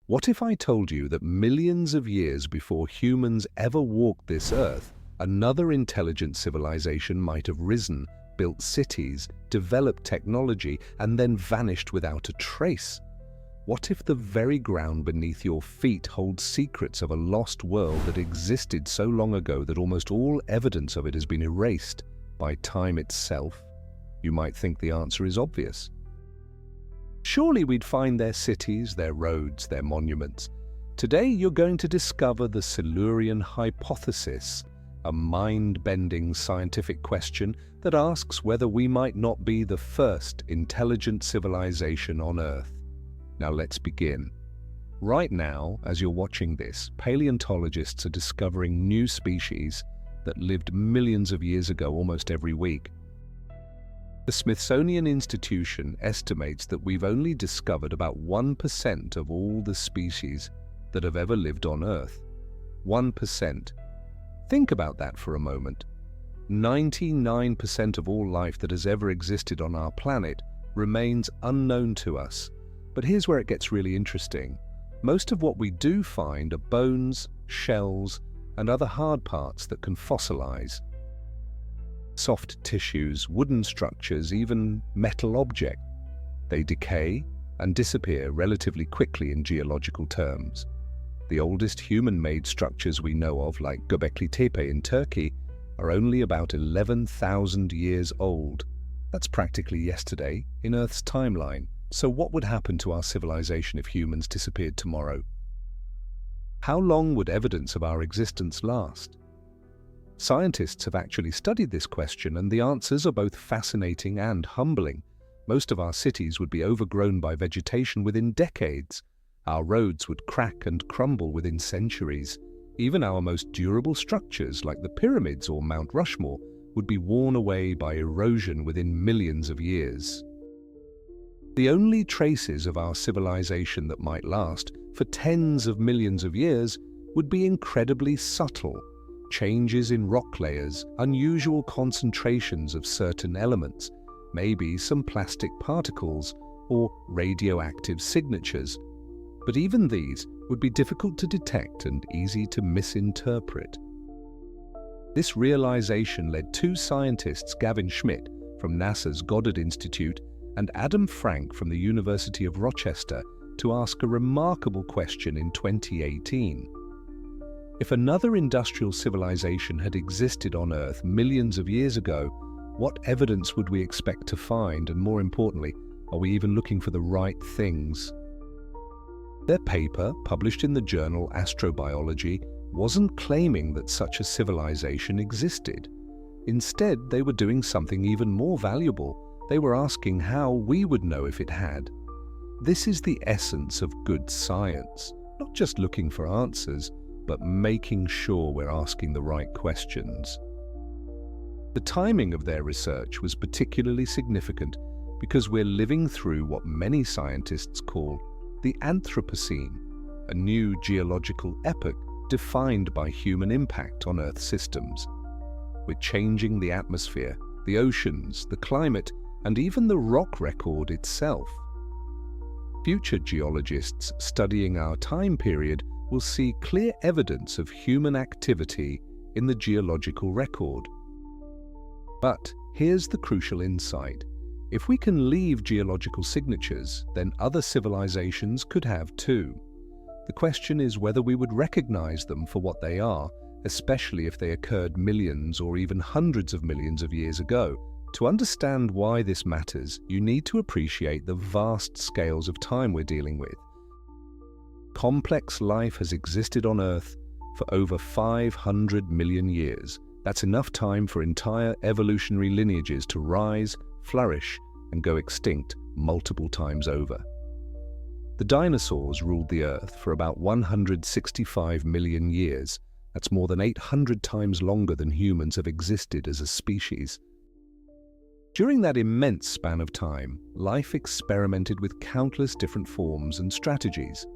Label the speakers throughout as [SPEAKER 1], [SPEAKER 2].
[SPEAKER 1] What if I told you that millions of years before humans ever walked this earth, another intelligent civilization might have risen, built cities, developed technology, and then vanished without a trace? What if the very ground beneath your feet holds secrets of a lost world that existed so long ago that almost all evidence of it has been erased by time itself? You might think the answer is obvious. Surely we'd find their cities, their roads, their monuments. Today you're going to discover the Silurian Hypothesis, a mind-bending scientific question that asks whether we might not be the first intelligent civilization on Earth. Now let's begin. Right now, as you're watching this, paleontologists are discovering new species that lived millions of years ago almost every week. The Smithsonian Institution estimates that we've only discovered about 1% of all the species that have ever lived on Earth. 1%. Think about that for a moment. 99% of all life that has ever existed on our planet remains unknown to us. But here's where it gets really interesting. Most of what we do find are bones, shells, and other hard parts that can fossilize. Soft tissues, wooden structures, even metal objects. They decay and disappear relatively quickly in geological terms. The oldest human-made structures we know of, like Göbekli Tepe in Turkey, are only about 11,000 years old. That's practically yesterday in Earth's timeline. So what would happen to our civilization if humans disappeared tomorrow? How long would evidence of our existence last? Scientists have actually studied this question, and the answers are both fascinating and humbling. Most of our cities would be overgrown by vegetation within decades. Our roads would crack and crumble within centuries. Even our most durable structures, like the pyramids or Mount Rushmore, would be worn away by erosion within millions of years. The only traces of our civilization that might last for tens of millions of years would be incredibly subtle. Changes in rock layers, unusual concentrations of certain elements, maybe some plastic particles or radioactive signatures. But even these would be difficult to detect and easy to misinterpret. This realization led two scientists, Gavin Schmidt from NASA's Goddard Institute and Adam Frank from the University of Rochester, to ask a remarkable question in 2018. If another industrial civilization had existed on Earth millions of years ago, what evidence would we expect to find, and more importantly, are we even looking for the right things? Their paper, published in the journal Astrobiology, wasn't claiming that such a civilization existed. Instead, they were doing something even more valuable. They were asking how we would know if it had. This is the essence of good science, not just looking for answers, but making sure we're asking the right questions. The timing of their research was particularly significant because we're living through what many scientists call the Anthropocene, a new geological epoch defined by human impact on Earth systems. We're changing the atmosphere, the oceans, the climate, and even the rock record itself. Future geologists studying our time period will see clear evidence of human activity in the geological record. But here's the crucial insight. If we can leave geological signatures, then other civilizations could have too. The question is whether we would recognize them for what they are, especially if they occurred millions or even hundreds of millions of years ago. To understand why this matters, you need to appreciate the vast scales of time we're dealing with. Complex life has existed on Earth for over 500 million years. That's enough time for entire evolutionary lineages to rise, flourish, and go extinct multiple times over. The dinosaurs ruled the Earth for about 165 million years. That's more than 800 times longer than humans have existed as a species. During that immense span of time, life experimented with countless different forms and strategies.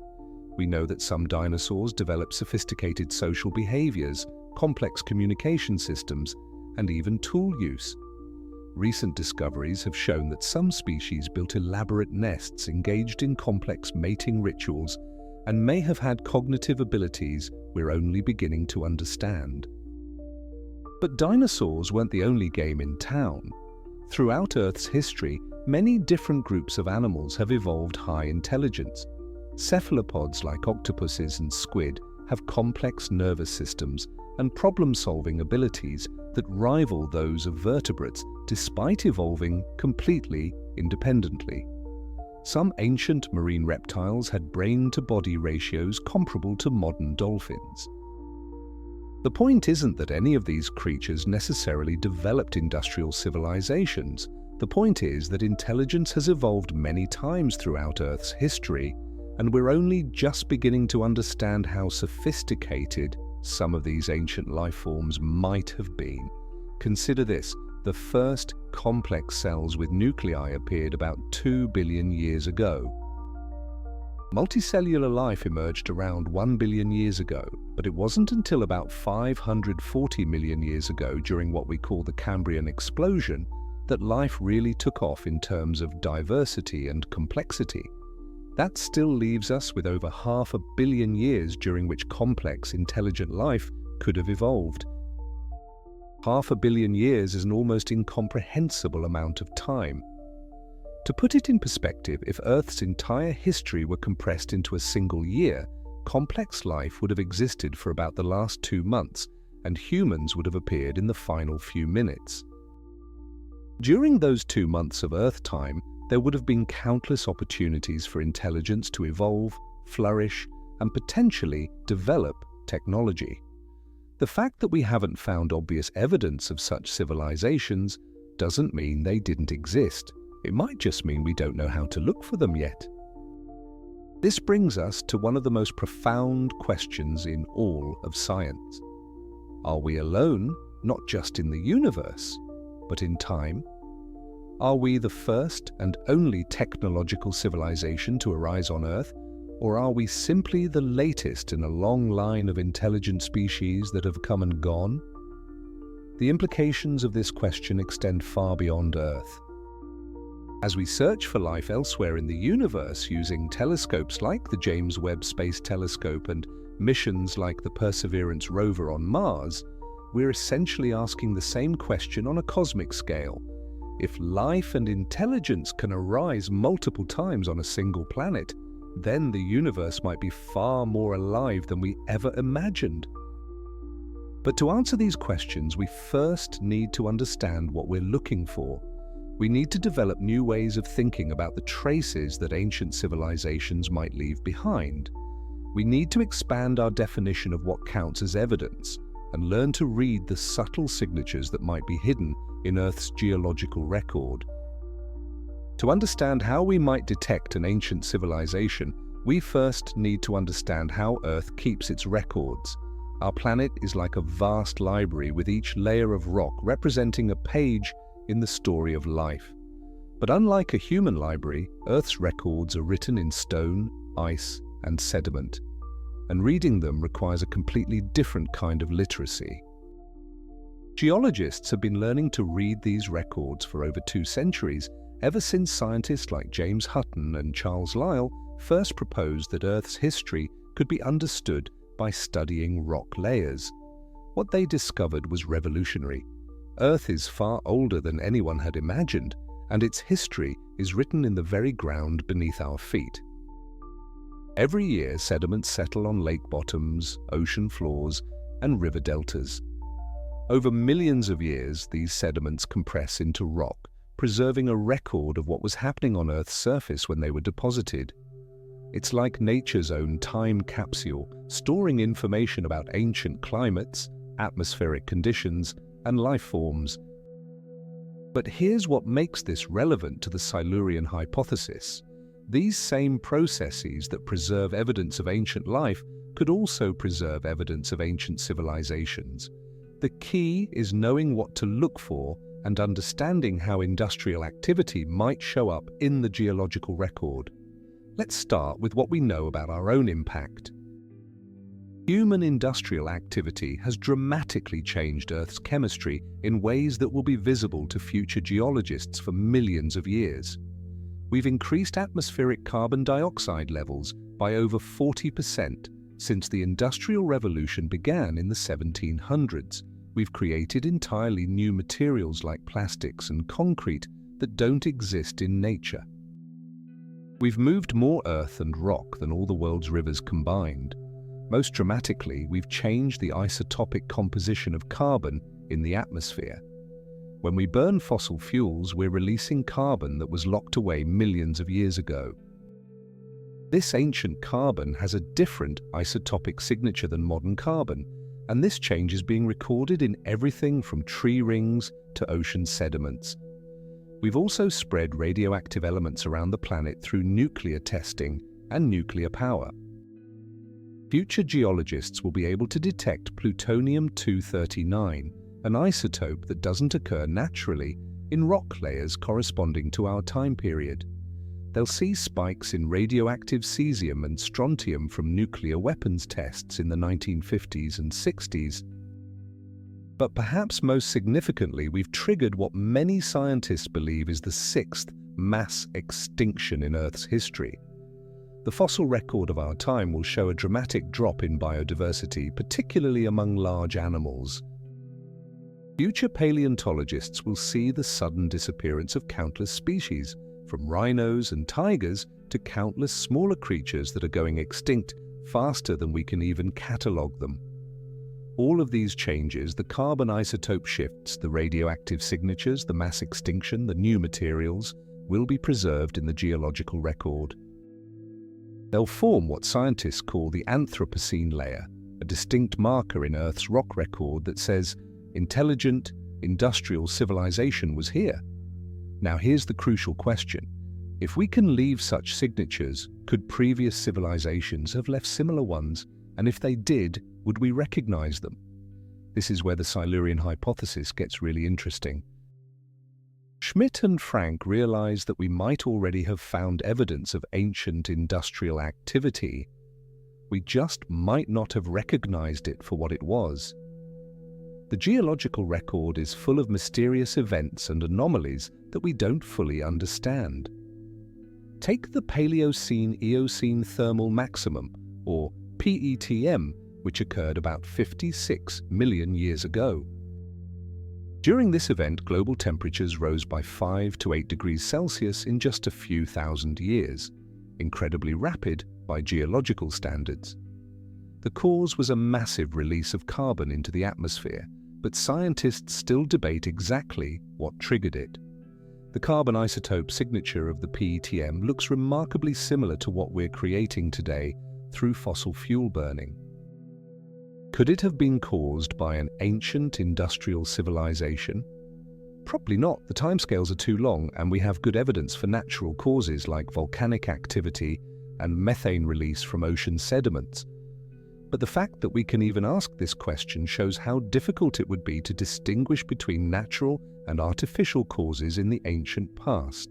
[SPEAKER 1] We know that some dinosaurs developed sophisticated social behaviors, complex communication systems, and even tool use. Recent discoveries have shown that some species built elaborate nests, engaged in complex mating rituals, and may have had cognitive abilities we're only beginning to understand. But dinosaurs weren't the only game in town. Throughout Earth's history, many different groups of animals have evolved high intelligence. Cephalopods like octopuses and squid have complex nervous systems and problem-solving abilities that rival those of vertebrates despite evolving completely independently. Some ancient marine reptiles had brain-to-body ratios comparable to modern dolphins. The point isn't that any of these creatures necessarily developed industrial civilizations. The point is that intelligence has evolved many times throughout Earth's history, and we're only just beginning to understand how sophisticated some of these ancient life forms might have been. Consider this: the first complex cells with nuclei appeared about 2 billion years ago. Multicellular life emerged around 1 billion years ago, but it wasn't until about 540 million years ago, during what we call the Cambrian explosion, that life really took off in terms of diversity and complexity. That still leaves us with over 500 million years during which complex, intelligent life could have evolved. 500 million years is an almost incomprehensible amount of time. To put it in perspective, if Earth's entire history were compressed into a single year, complex life would have existed for about the last 2 months, and humans would have appeared in the final few minutes. During those 2 months of Earth time, there would have been countless opportunities for intelligence to evolve, flourish, and potentially develop technology. The fact that we haven't found obvious evidence of such civilizations doesn't mean they didn't exist. It might just mean we don't know how to look for them yet. This brings us to one of the most profound questions in all of science. Are we alone, not just in the universe, but in time? Are we the first and only technological civilization to arise on Earth, or are we simply the latest in a long line of intelligent species that have come and gone? The implications of this question extend far beyond Earth. As we search for life elsewhere in the universe using telescopes like the James Webb Space Telescope and missions like the Perseverance rover on Mars, we're essentially asking the same question on a cosmic scale. If life and intelligence can arise multiple times on a single planet, then the universe might be far more alive than we ever imagined. But to answer these questions, we first need to understand what we're looking for. We need to develop new ways of thinking about the traces that ancient civilizations might leave behind. We need to expand our definition of what counts as evidence and learn to read the subtle signatures that might be hidden in Earth's geological record. To understand how we might detect an ancient civilization, we first need to understand how Earth keeps its records. Our planet is like a vast library, with each layer of rock representing a page in the story of life. But unlike a human library, Earth's records are written in stone, ice, and sediment, and reading them requires a completely different kind of literacy. Geologists have been learning to read these records for over 2 centuries, ever since scientists like James Hutton and Charles Lyell first proposed that Earth's history could be understood by studying rock layers. What they discovered was revolutionary. Earth is far older than anyone had imagined, and its history is written in the very ground beneath our feet. Every year, sediments settle on lake bottoms, ocean floors, and river deltas. Over millions of years, these sediments compress into rock, preserving a record of what was happening on Earth's surface when they were deposited. It's like nature's own time capsule, storing information about ancient climates, atmospheric conditions, and life forms. But here's what makes this relevant to the Silurian hypothesis. These same processes that preserve evidence of ancient life could also preserve evidence of ancient civilizations. The key is knowing what to look for and understanding how industrial activity might show up in the geological record. Let's start with what we know about our own impact. Human industrial activity has dramatically changed Earth's chemistry in ways that will be visible to future geologists for millions of years. We've increased atmospheric carbon dioxide levels by over 40% since the Industrial Revolution began in the 1700s. We've created entirely new materials like plastics and concrete that don't exist in nature. We've moved more earth and rock than all the world's rivers combined. Most dramatically, we've changed the isotopic composition of carbon in the atmosphere. When we burn fossil fuels, we're releasing carbon that was locked away millions of years ago. This ancient carbon has a different isotopic signature than modern carbon, and this change is being recorded in everything from tree rings to ocean sediments. We've also spread radioactive elements around the planet through nuclear testing and nuclear power. Future geologists will be able to detect plutonium-239, an isotope that doesn't occur naturally in rock layers corresponding to our time period. They'll see spikes in radioactive cesium and strontium from nuclear weapons tests in the 1950s and 60s. But perhaps most significantly, we've triggered what many scientists believe is the sixth mass extinction in Earth's history. The fossil record of our time will show a dramatic drop in biodiversity, particularly among large animals. Future paleontologists will see the sudden disappearance of countless species, from rhinos and tigers to countless smaller creatures that are going extinct faster than we can even catalogue them. All of these changes, the carbon isotope shifts, the radioactive signatures, the mass extinction, the new materials, will be preserved in the geological record. They'll form what scientists call the Anthropocene layer, a distinct marker in Earth's rock record that says, intelligent, industrial civilization was here. Now here's the crucial question. If we can leave such signatures, could previous civilizations have left similar ones? And if they did, would we recognize them? This is where the Silurian hypothesis gets really interesting. Schmidt and Frank realized that we might already have found evidence of ancient industrial activity. We just might not have recognized it for what it was. The geological record is full of mysterious events and anomalies that we don't fully understand. Take the Paleocene-Eocene thermal maximum, or PETM, which occurred about 56 million years ago. During this event, global temperatures rose by 5 to 8 degrees Celsius in just a few thousand years, incredibly rapid by geological standards. The cause was a massive release of carbon into the atmosphere, but scientists still debate exactly what triggered it. The carbon isotope signature of the PETM looks remarkably similar to what we're creating today through fossil fuel burning. Could it have been caused by an ancient industrial civilization? Probably not. The timescales are too long, and we have good evidence for natural causes like volcanic activity and methane release from ocean sediments. But the fact that we can even ask this question shows how difficult it would be to distinguish between natural and artificial causes in the ancient past.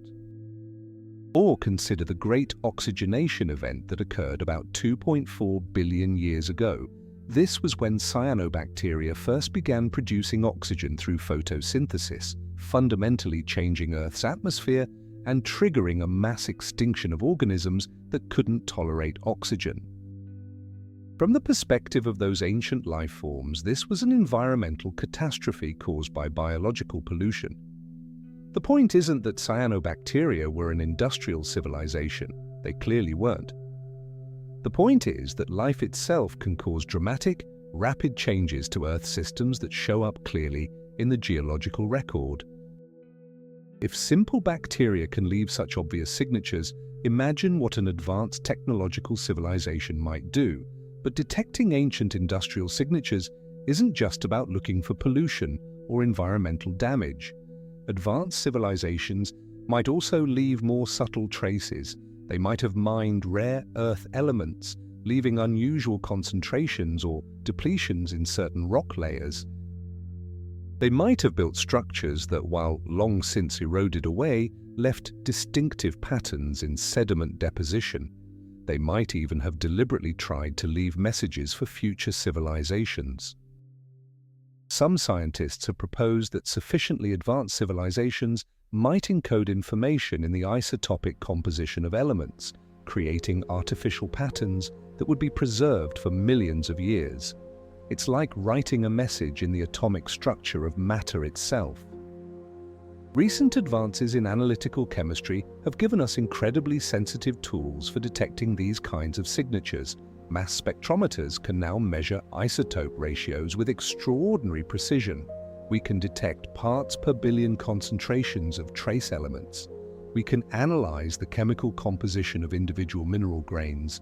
[SPEAKER 1] Or consider the Great Oxygenation event that occurred about 2.4 billion years ago. This was when cyanobacteria first began producing oxygen through photosynthesis, fundamentally changing Earth's atmosphere and triggering a mass extinction of organisms that couldn't tolerate oxygen. From the perspective of those ancient life forms, this was an environmental catastrophe caused by biological pollution. The point isn't that cyanobacteria were an industrial civilization. They clearly weren't. The point is that life itself can cause dramatic, rapid changes to Earth systems that show up clearly in the geological record. If simple bacteria can leave such obvious signatures, imagine what an advanced technological civilization might do. But detecting ancient industrial signatures isn't just about looking for pollution or environmental damage. Advanced civilizations might also leave more subtle traces. They might have mined rare earth elements, leaving unusual concentrations or depletions in certain rock layers. They might have built structures that, while long since eroded away, left distinctive patterns in sediment deposition. They might even have deliberately tried to leave messages for future civilizations. Some scientists have proposed that sufficiently advanced civilizations might encode information in the isotopic composition of elements, creating artificial patterns that would be preserved for millions of years. It's like writing a message in the atomic structure of matter itself. Recent advances in analytical chemistry have given us incredibly sensitive tools for detecting these kinds of signatures. Mass spectrometers can now measure isotope ratios with extraordinary precision. We can detect parts per billion concentrations of trace elements. We can analyze the chemical composition of individual mineral grains.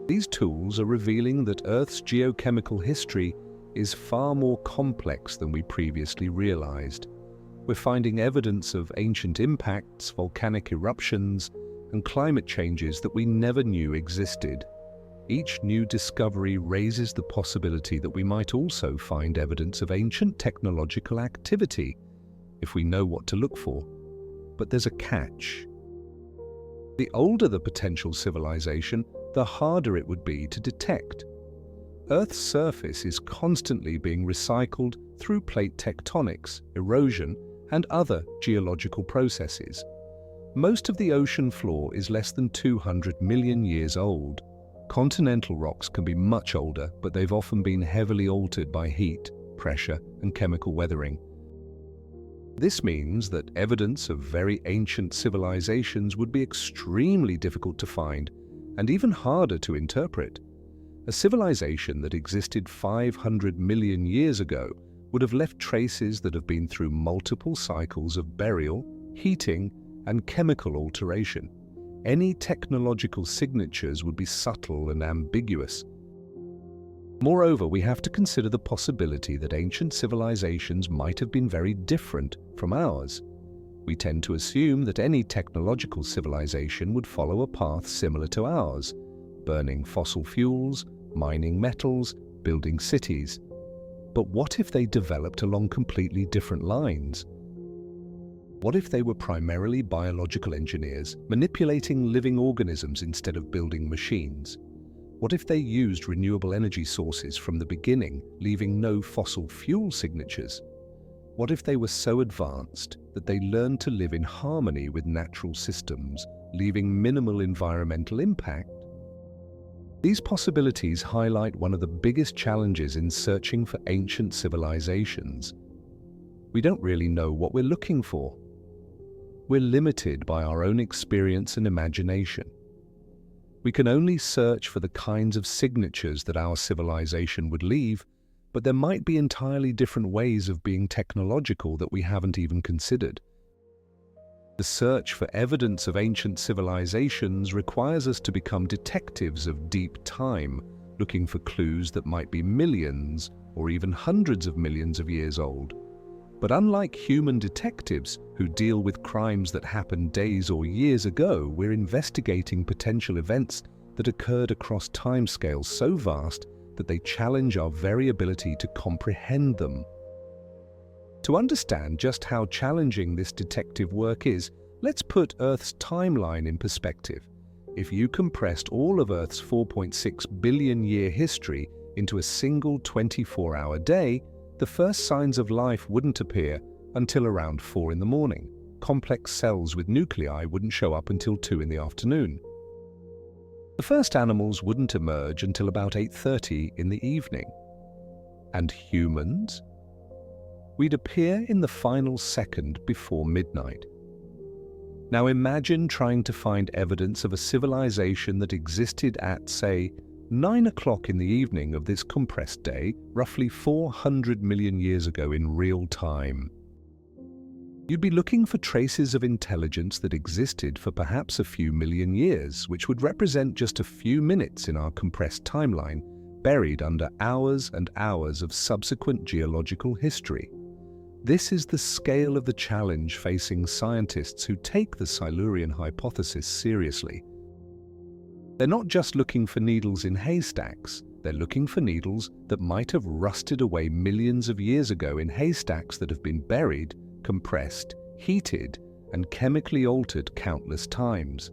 [SPEAKER 1] These tools are revealing that Earth's geochemical history is far more complex than we previously realized. We're finding evidence of ancient impacts, volcanic eruptions, and climate changes that we never knew existed. Each new discovery raises the possibility that we might also find evidence of ancient technological activity, if we know what to look for. But there's a catch. The older the potential civilization, the harder it would be to detect. Earth's surface is constantly being recycled through plate tectonics, erosion, and other geological processes. Most of the ocean floor is less than 200 million years old. Continental rocks can be much older, but they've often been heavily altered by heat, pressure, and chemical weathering. This means that evidence of very ancient civilizations would be extremely difficult to find and even harder to interpret. A civilization that existed 500 million years ago would have left traces that have been through multiple cycles of burial, heating, and chemical alteration. Any technological signatures would be subtle and ambiguous. Moreover, we have to consider the possibility that ancient civilizations might have been very different from ours. We tend to assume that any technological civilization would follow a path similar to ours, burning fossil fuels, mining metals, building cities. But what if they developed along completely different lines? What if they were primarily biological engineers, manipulating living organisms instead of building machines? What if they used renewable energy sources from the beginning, leaving no fossil fuel signatures? What if they were so advanced that they learned to live in harmony with natural systems, leaving minimal environmental impact? These possibilities highlight one of the biggest challenges in searching for ancient civilizations. We don't really know what we're looking for. We're limited by our own experience and imagination. We can only search for the kinds of signatures that our civilization would leave, but there might be entirely different ways of being technological that we haven't even considered. The search for evidence of ancient civilizations requires us to become detectives of deep time, looking for clues that might be millions or even hundreds of millions of years old. But unlike human detectives who deal with crimes that happened days or years ago, we're investigating potential events that occurred across timescales so vast that they challenge our very ability to comprehend them. To understand just how challenging this detective work is, let's put Earth's timeline in perspective. If you compressed all of Earth's 4.6 billion year history into a single 24-hour day, the first signs of life wouldn't appear until around 4 in the morning. Complex cells with nuclei wouldn't show up until 2 in the afternoon. The first animals wouldn't emerge until about 8:30 in the evening. And humans? We'd appear in the final second before midnight. Now imagine trying to find evidence of a civilization that existed at, say, 9 o'clock in the evening of this compressed day, roughly 400 million years ago in real time. You'd be looking for traces of intelligence that existed for perhaps a few million years, which would represent just a few minutes in our compressed timeline, buried under hours and hours of subsequent geological history. This is the scale of the challenge facing scientists who take the Silurian hypothesis seriously. They're not just looking for needles in haystacks, they're looking for needles that might have rusted away millions of years ago in haystacks that have been buried, compressed, heated, and chemically altered countless times.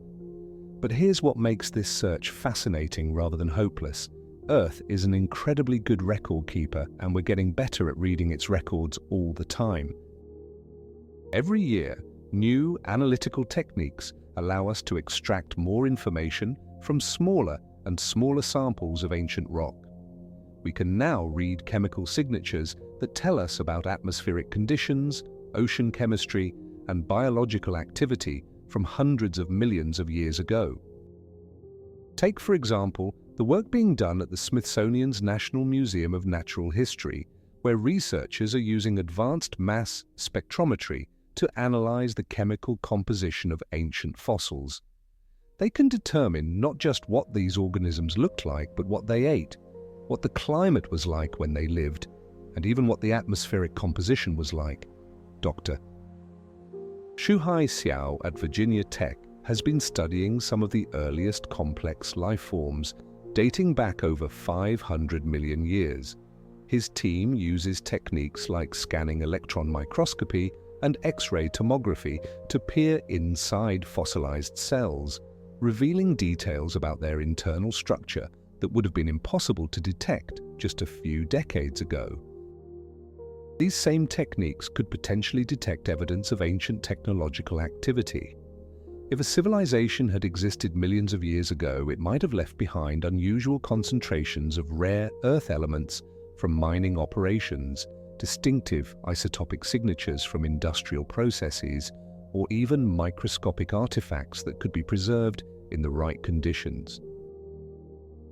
[SPEAKER 1] But here's what makes this search fascinating rather than hopeless. Earth is an incredibly good record keeper, and we're getting better at reading its records all the time. Every year, new analytical techniques allow us to extract more information from smaller and smaller samples of ancient rock. We can now read chemical signatures that tell us about atmospheric conditions, ocean chemistry, and biological activity from hundreds of millions of years ago. Take, for example, the work being done at the Smithsonian's National Museum of Natural History, where researchers are using advanced mass spectrometry to analyze the chemical composition of ancient fossils. They can determine not just what these organisms looked like, but what they ate, what the climate was like when they lived, and even what the atmospheric composition was like. Dr. Shuhai Xiao at Virginia Tech has been studying some of the earliest complex life forms dating back over 500 million years. His team uses techniques like scanning electron microscopy and X-ray tomography to peer inside fossilized cells, revealing details about their internal structure that would have been impossible to detect just a few decades ago. These same techniques could potentially detect evidence of ancient technological activity. If a civilization had existed millions of years ago, it might have left behind unusual concentrations of rare earth elements from mining operations, distinctive isotopic signatures from industrial processes, or even microscopic artifacts that could be preserved in the right conditions.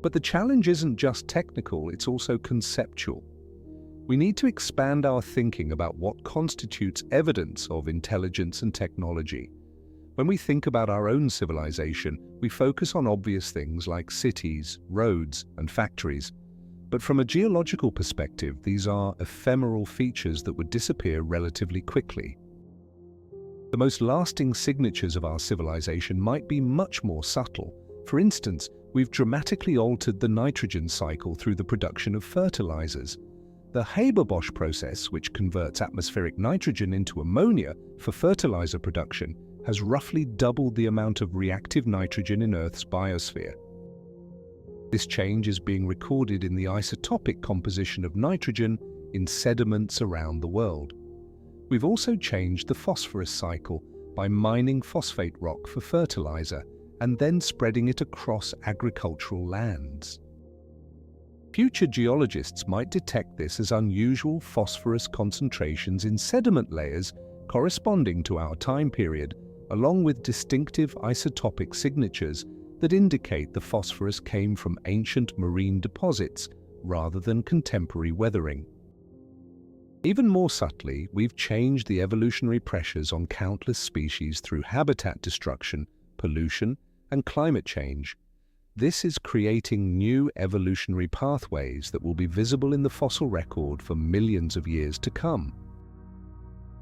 [SPEAKER 1] But the challenge isn't just technical, it's also conceptual. We need to expand our thinking about what constitutes evidence of intelligence and technology. When we think about our own civilization, we focus on obvious things like cities, roads, and factories. But from a geological perspective, these are ephemeral features that would disappear relatively quickly. The most lasting signatures of our civilization might be much more subtle. For instance, we've dramatically altered the nitrogen cycle through the production of fertilizers. The Haber-Bosch process, which converts atmospheric nitrogen into ammonia for fertilizer production, has roughly doubled the amount of reactive nitrogen in Earth's biosphere. This change is being recorded in the isotopic composition of nitrogen in sediments around the world. We've also changed the phosphorus cycle by mining phosphate rock for fertilizer and then spreading it across agricultural lands. Future geologists might detect this as unusual phosphorus concentrations in sediment layers corresponding to our time period, along with distinctive isotopic signatures that indicate the phosphorus came from ancient marine deposits rather than contemporary weathering. Even more subtly, we've changed the evolutionary pressures on countless species through habitat destruction, pollution, and climate change. This is creating new evolutionary pathways that will be visible in the fossil record for millions of years to come.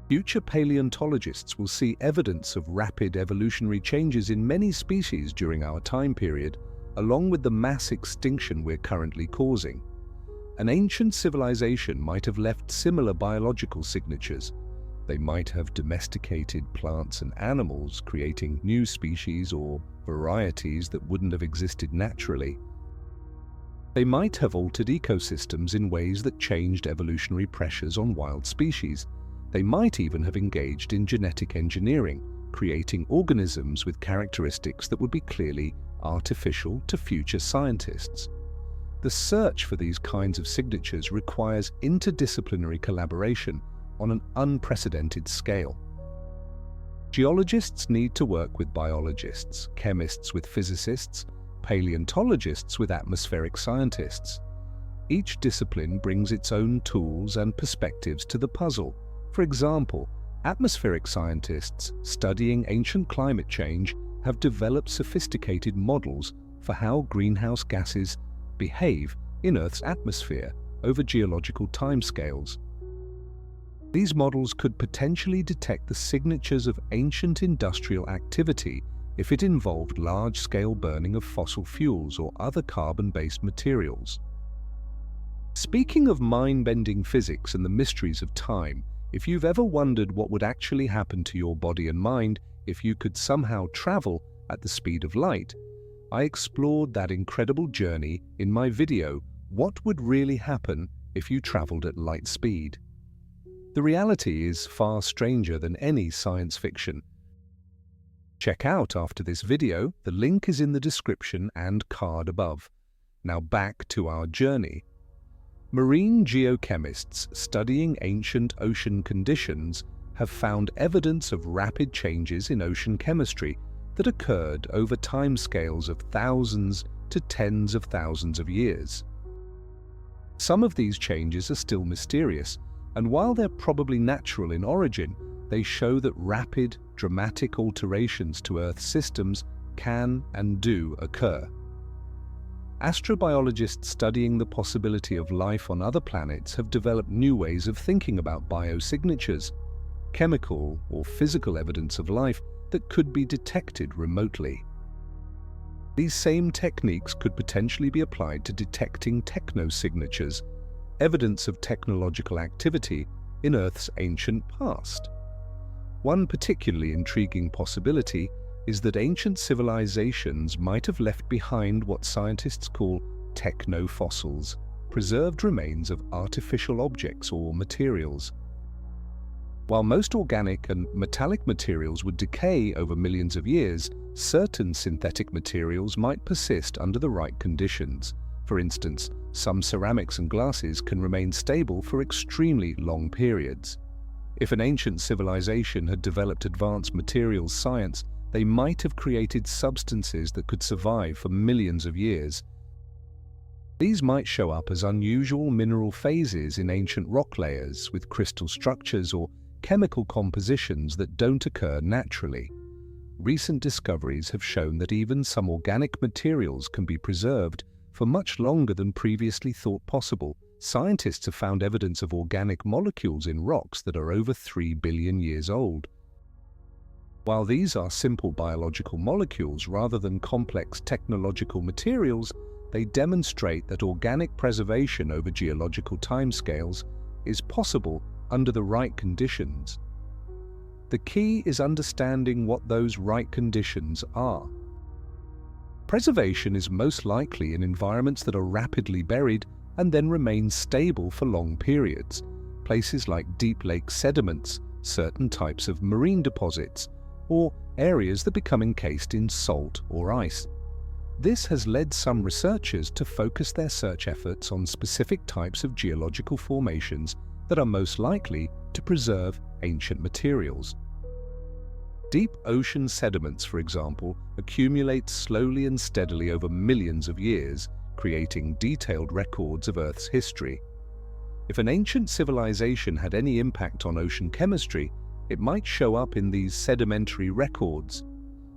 [SPEAKER 1] Future paleontologists will see evidence of rapid evolutionary changes in many species during our time period, along with the mass extinction we're currently causing. An ancient civilization might have left similar biological signatures. They might have domesticated plants and animals, creating new species or varieties that wouldn't have existed naturally. They might have altered ecosystems in ways that changed evolutionary pressures on wild species. They might even have engaged in genetic engineering, creating organisms with characteristics that would be clearly artificial to future scientists. The search for these kinds of signatures requires interdisciplinary collaboration on an unprecedented scale. Geologists need to work with biologists, chemists with physicists, paleontologists with atmospheric scientists. Each discipline brings its own tools and perspectives to the puzzle. For example, atmospheric scientists studying ancient climate change have developed sophisticated models for how greenhouse gases behave in Earth's atmosphere over geological timescales. These models could potentially detect the signatures of ancient industrial activity if it involved large-scale burning of fossil fuels or other carbon-based materials. Speaking of mind-bending physics and the mysteries of time, if you've ever wondered what would actually happen to your body and mind if you could somehow travel at the speed of light, I explored that incredible journey in my video, What Would Really Happen If You Traveled at Light Speed? The reality is far stranger than any science fiction. Check out after this video, the link is in the description and card above. Now back to our journey. Marine geochemists studying ancient ocean conditions have found evidence of rapid changes in ocean chemistry that occurred over timescales of thousands to tens of thousands of years. Some of these changes are still mysterious, and while they're probably natural in origin, they show that rapid, dramatic alterations to Earth's systems can and do occur. Astrobiologists studying the possibility of life on other planets have developed new ways of thinking about biosignatures, chemical or physical evidence of life that could be detected remotely. These same techniques could potentially be applied to detecting technosignatures, evidence of technological activity in Earth's ancient past. One particularly intriguing possibility is that ancient civilizations might have left behind what scientists call technofossils, preserved remains of artificial objects or materials. While most organic and metallic materials would decay over millions of years, certain synthetic materials might persist under the right conditions. For instance, some ceramics and glasses can remain stable for extremely long periods. If an ancient civilization had developed advanced materials science, they might have created substances that could survive for millions of years. These might show up as unusual mineral phases in ancient rock layers with crystal structures or chemical compositions that don't occur naturally. Recent discoveries have shown that even some organic materials can be preserved for much longer than previously thought possible. Scientists have found evidence of organic molecules in rocks that are over 3 billion years old. While these are simple biological molecules rather than complex technological materials, they demonstrate that organic preservation over geological timescales is possible under the right conditions. The key is understanding what those right conditions are. Preservation is most likely in environments that are rapidly buried and then remain stable for long periods, places like deep lake sediments, certain types of marine deposits, or areas that become encased in salt or ice. This has led some researchers to focus their search efforts on specific types of geological formations that are most likely to preserve ancient materials. Deep ocean sediments, for example, accumulate slowly and steadily over millions of years, creating detailed records of Earth's history. If an ancient civilization had any impact on ocean chemistry, it might show up in these sedimentary records.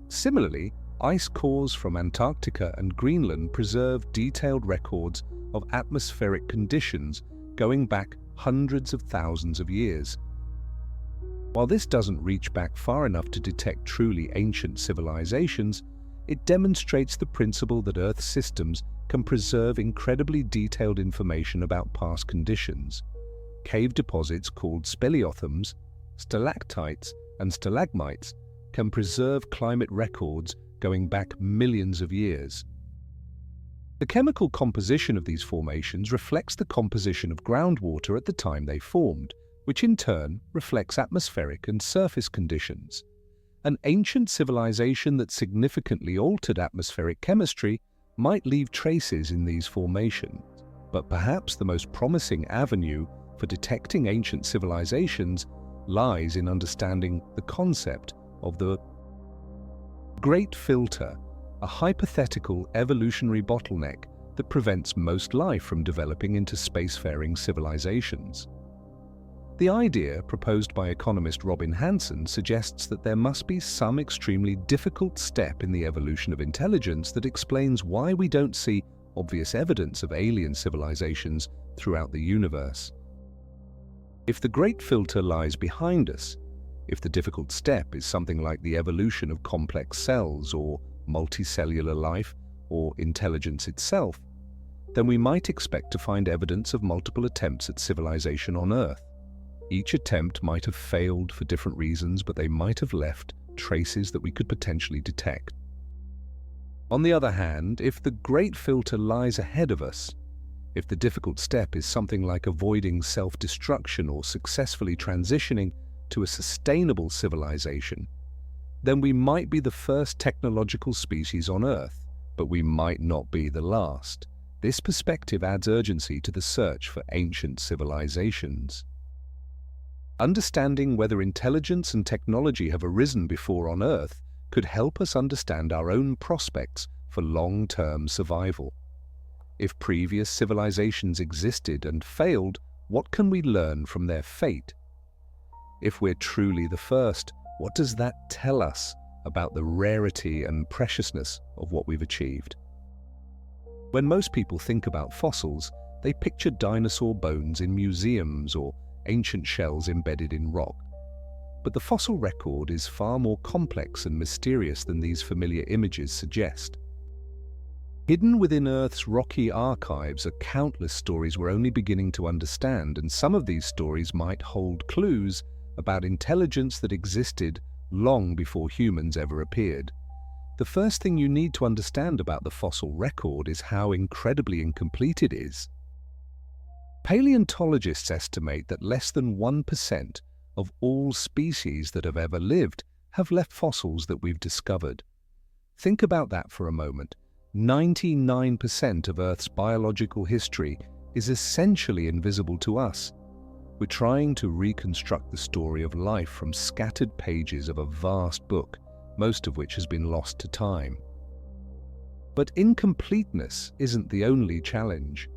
[SPEAKER 1] Similarly, ice cores from Antarctica and Greenland preserve detailed records of atmospheric conditions going back hundreds of thousands of years. While this doesn't reach back far enough to detect truly ancient civilizations, it demonstrates the principle that Earth's systems can preserve incredibly detailed information about past conditions. Cave deposits called speleothems, stalactites and stalagmites can preserve climate records going back millions of years. The chemical composition of these formations reflects the composition of groundwater at the time they formed, which in turn reflects atmospheric and surface conditions. An ancient civilization that significantly altered atmospheric chemistry might leave traces in these formations, but perhaps the most promising avenue for detecting ancient civilizations lies in understanding the concept of the Great Filter, a hypothetical evolutionary bottleneck that prevents most life from developing into spacefaring civilizations. The idea, proposed by economist Robin Hanson, suggests that there must be some extremely difficult step in the evolution of intelligence that explains why we don't see obvious evidence of alien civilizations throughout the universe. If the Great Filter lies behind us, if the difficult step is something like the evolution of complex cells or multicellular life or intelligence itself, then we might expect to find evidence of multiple attempts at civilization on Earth. Each attempt might have failed for different reasons, but they might have left traces that we could potentially detect. On the other hand, if the Great Filter lies ahead of us, if the difficult step is something like avoiding self-destruction or successfully transitioning to a sustainable civilization, then we might be the first technological species on Earth, but we might not be the last. This perspective adds urgency to the search for ancient civilizations. Understanding whether intelligence and technology have arisen before on Earth could help us understand our own prospects for long-term survival. If previous civilizations existed and failed, what can we learn from their fate? If we're truly the first, what does that tell us about the rarity and preciousness of what we've achieved? When most people think about fossils, they picture dinosaur bones in museums or ancient shells embedded in rock. But the fossil record is far more complex and mysterious than these familiar images suggest. Hidden within Earth's rocky archives are countless stories we're only beginning to understand, and some of these stories might hold clues about intelligence that existed long before humans ever appeared. The first thing you need to understand about the fossil record is how incredibly incomplete it is. Paleontologists estimate that less than 1% of all species that have ever lived have left fossils that we've discovered. Think about that for a moment. 99% of Earth's biological history is essentially invisible to us. We're trying to reconstruct the story of life from scattered pages of a vast book, most of which has been lost to time. But incompleteness isn't the only challenge.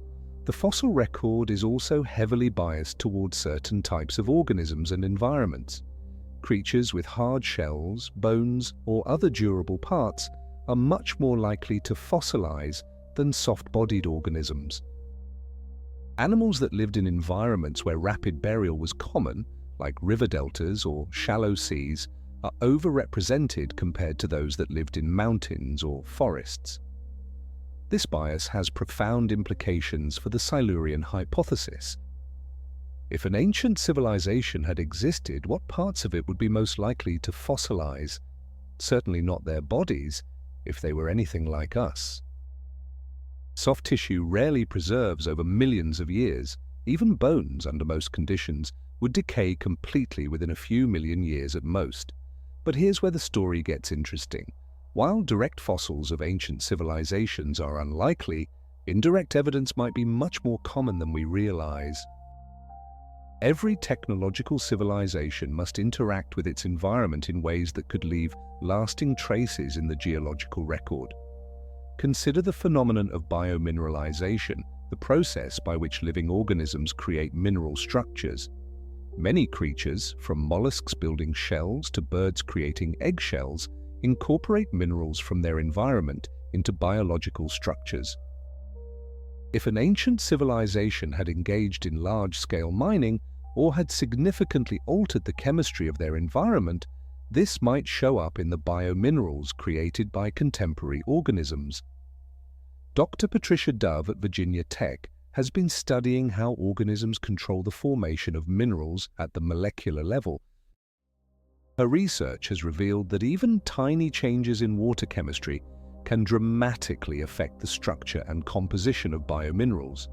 [SPEAKER 1] The fossil record is also heavily biased towards certain types of organisms and environments. Creatures with hard shells, bones, or other durable parts are much more likely to fossilize than soft-bodied organisms. Animals that lived in environments where rapid burial was common, like river deltas or shallow seas, are overrepresented compared to those that lived in mountains or forests. This bias has profound implications for the Silurian Hypothesis. If an ancient civilization had existed, what parts of it would be most likely to fossilize? Certainly not their bodies, if they were anything like us. Soft tissue rarely preserves over millions of years. Even bones, under most conditions, would decay completely within a few million years at most. But here's where the story gets interesting. While direct fossils of ancient civilizations are unlikely, indirect evidence might be much more common than we realize. Every technological civilization must interact with its environment in ways that could leave lasting traces in the geological record. Consider the phenomenon of biomineralization, the process by which living organisms create mineral structures. Many creatures, from mollusks building shells to birds creating eggshells, incorporate minerals from their environment into biological structures. If an ancient civilization had engaged in large-scale mining or had significantly altered the chemistry of their environment, this might show up in the biominerals created by contemporary organisms. Dr. Patricia Dove at Virginia Tech has been studying how organisms control the formation of minerals at the molecular level. Her research has revealed that even tiny changes in water chemistry can dramatically affect the structure and composition of biominerals.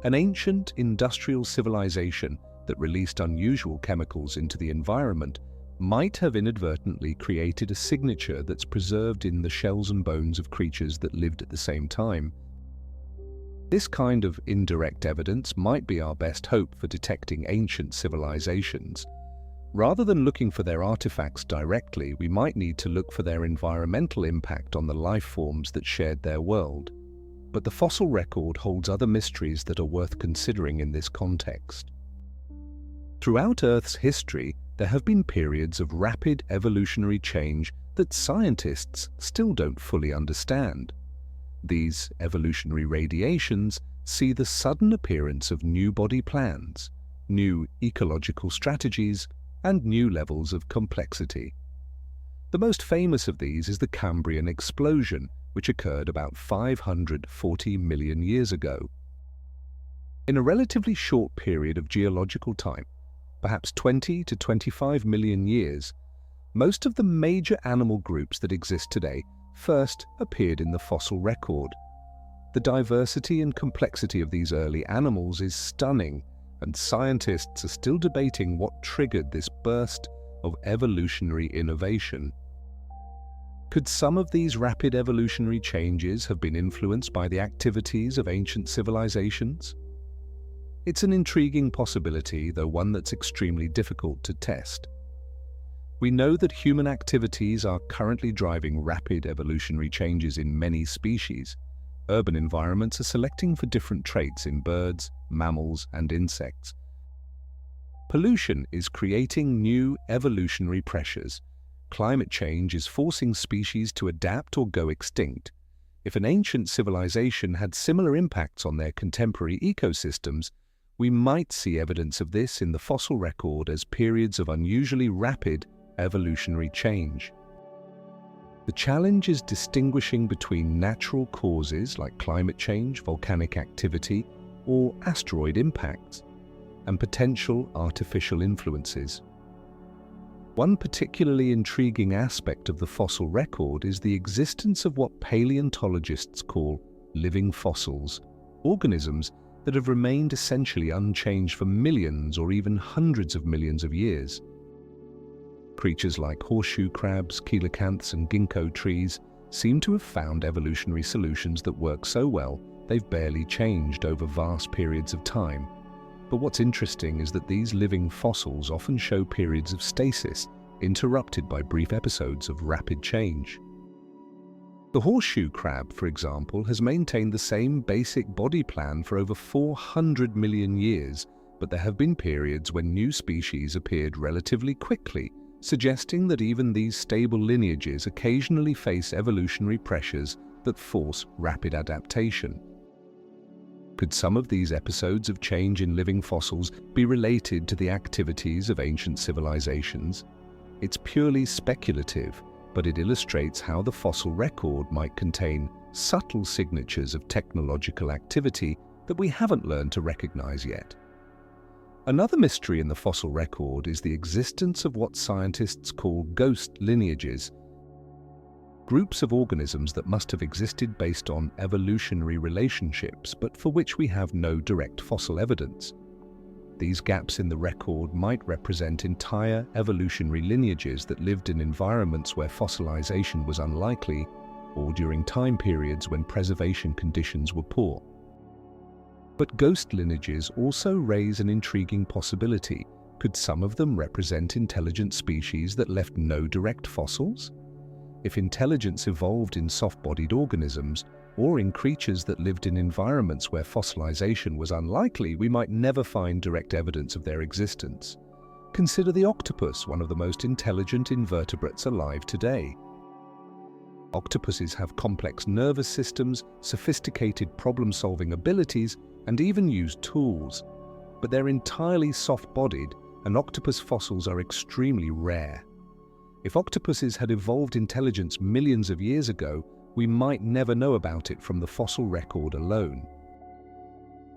[SPEAKER 1] An ancient industrial civilization that released unusual chemicals into the environment might have inadvertently created a signature that's preserved in the shells and bones of creatures that lived at the same time. This kind of indirect evidence might be our best hope for detecting ancient civilizations. Rather than looking for their artifacts directly, we might need to look for their environmental impact on the life forms that shared their world. But the fossil record holds other mysteries that are worth considering in this context. Throughout Earth's history, there have been periods of rapid evolutionary change that scientists still don't fully understand. These evolutionary radiations see the sudden appearance of new body plans, new ecological strategies, and new levels of complexity. The most famous of these is the Cambrian explosion, which occurred about 540 million years ago. In a relatively short period of geological time, perhaps 20 to 25 million years, most of the major animal groups that exist today first appeared in the fossil record. The diversity and complexity of these early animals is stunning, and scientists are still debating what triggered this burst of evolutionary innovation. Could some of these rapid evolutionary changes have been influenced by the activities of ancient civilizations? It's an intriguing possibility, though one that's extremely difficult to test. We know that human activities are currently driving rapid evolutionary changes in many species. Urban environments are selecting for different traits in birds, mammals, and insects. Pollution is creating new evolutionary pressures. Climate change is forcing species to adapt or go extinct. If an ancient civilization had similar impacts on their contemporary ecosystems, we might see evidence of this in the fossil record as periods of unusually rapid evolutionary change. The challenge is distinguishing between natural causes like climate change, volcanic activity, or asteroid impacts, and potential artificial influences. One particularly intriguing aspect of the fossil record is the existence of what paleontologists call living fossils, organisms that have remained essentially unchanged for millions or even hundreds of millions of years. Creatures like horseshoe crabs, coelacanths, and ginkgo trees seem to have found evolutionary solutions that work so well they've barely changed over vast periods of time. But what's interesting is that these living fossils often show periods of stasis, interrupted by brief episodes of rapid change. The horseshoe crab, for example, has maintained the same basic body plan for over 400 million years, but there have been periods when new species appeared relatively quickly, suggesting that even these stable lineages occasionally face evolutionary pressures that force rapid adaptation. Could some of these episodes of change in living fossils be related to the activities of ancient civilizations? It's purely speculative, but it illustrates how the fossil record might contain subtle signatures of technological activity that we haven't learned to recognize yet. Another mystery in the fossil record is the existence of what scientists call ghost lineages, groups of organisms that must have existed based on evolutionary relationships, but for which we have no direct fossil evidence. These gaps in the record might represent entire evolutionary lineages that lived in environments where fossilization was unlikely, or during time periods when preservation conditions were poor. But ghost lineages also raise an intriguing possibility. Could some of them represent intelligent species that left no direct fossils? If intelligence evolved in soft-bodied organisms, or in creatures that lived in environments where fossilization was unlikely, we might never find direct evidence of their existence. Consider the octopus, one of the most intelligent invertebrates alive today. Octopuses have complex nervous systems, sophisticated problem-solving abilities, and even use tools. But they're entirely soft-bodied, and octopus fossils are extremely rare. If octopuses had evolved intelligence millions of years ago, we might never know about it from the fossil record alone.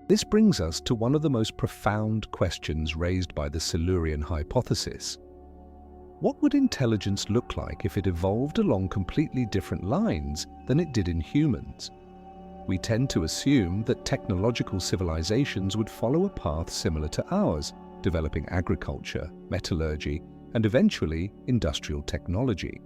[SPEAKER 1] This brings us to one of the most profound questions raised by the Silurian Hypothesis. What would intelligence look like if it evolved along completely different lines than it did in humans? We tend to assume that technological civilizations would follow a path similar to ours, developing agriculture, metallurgy, and eventually industrial technology.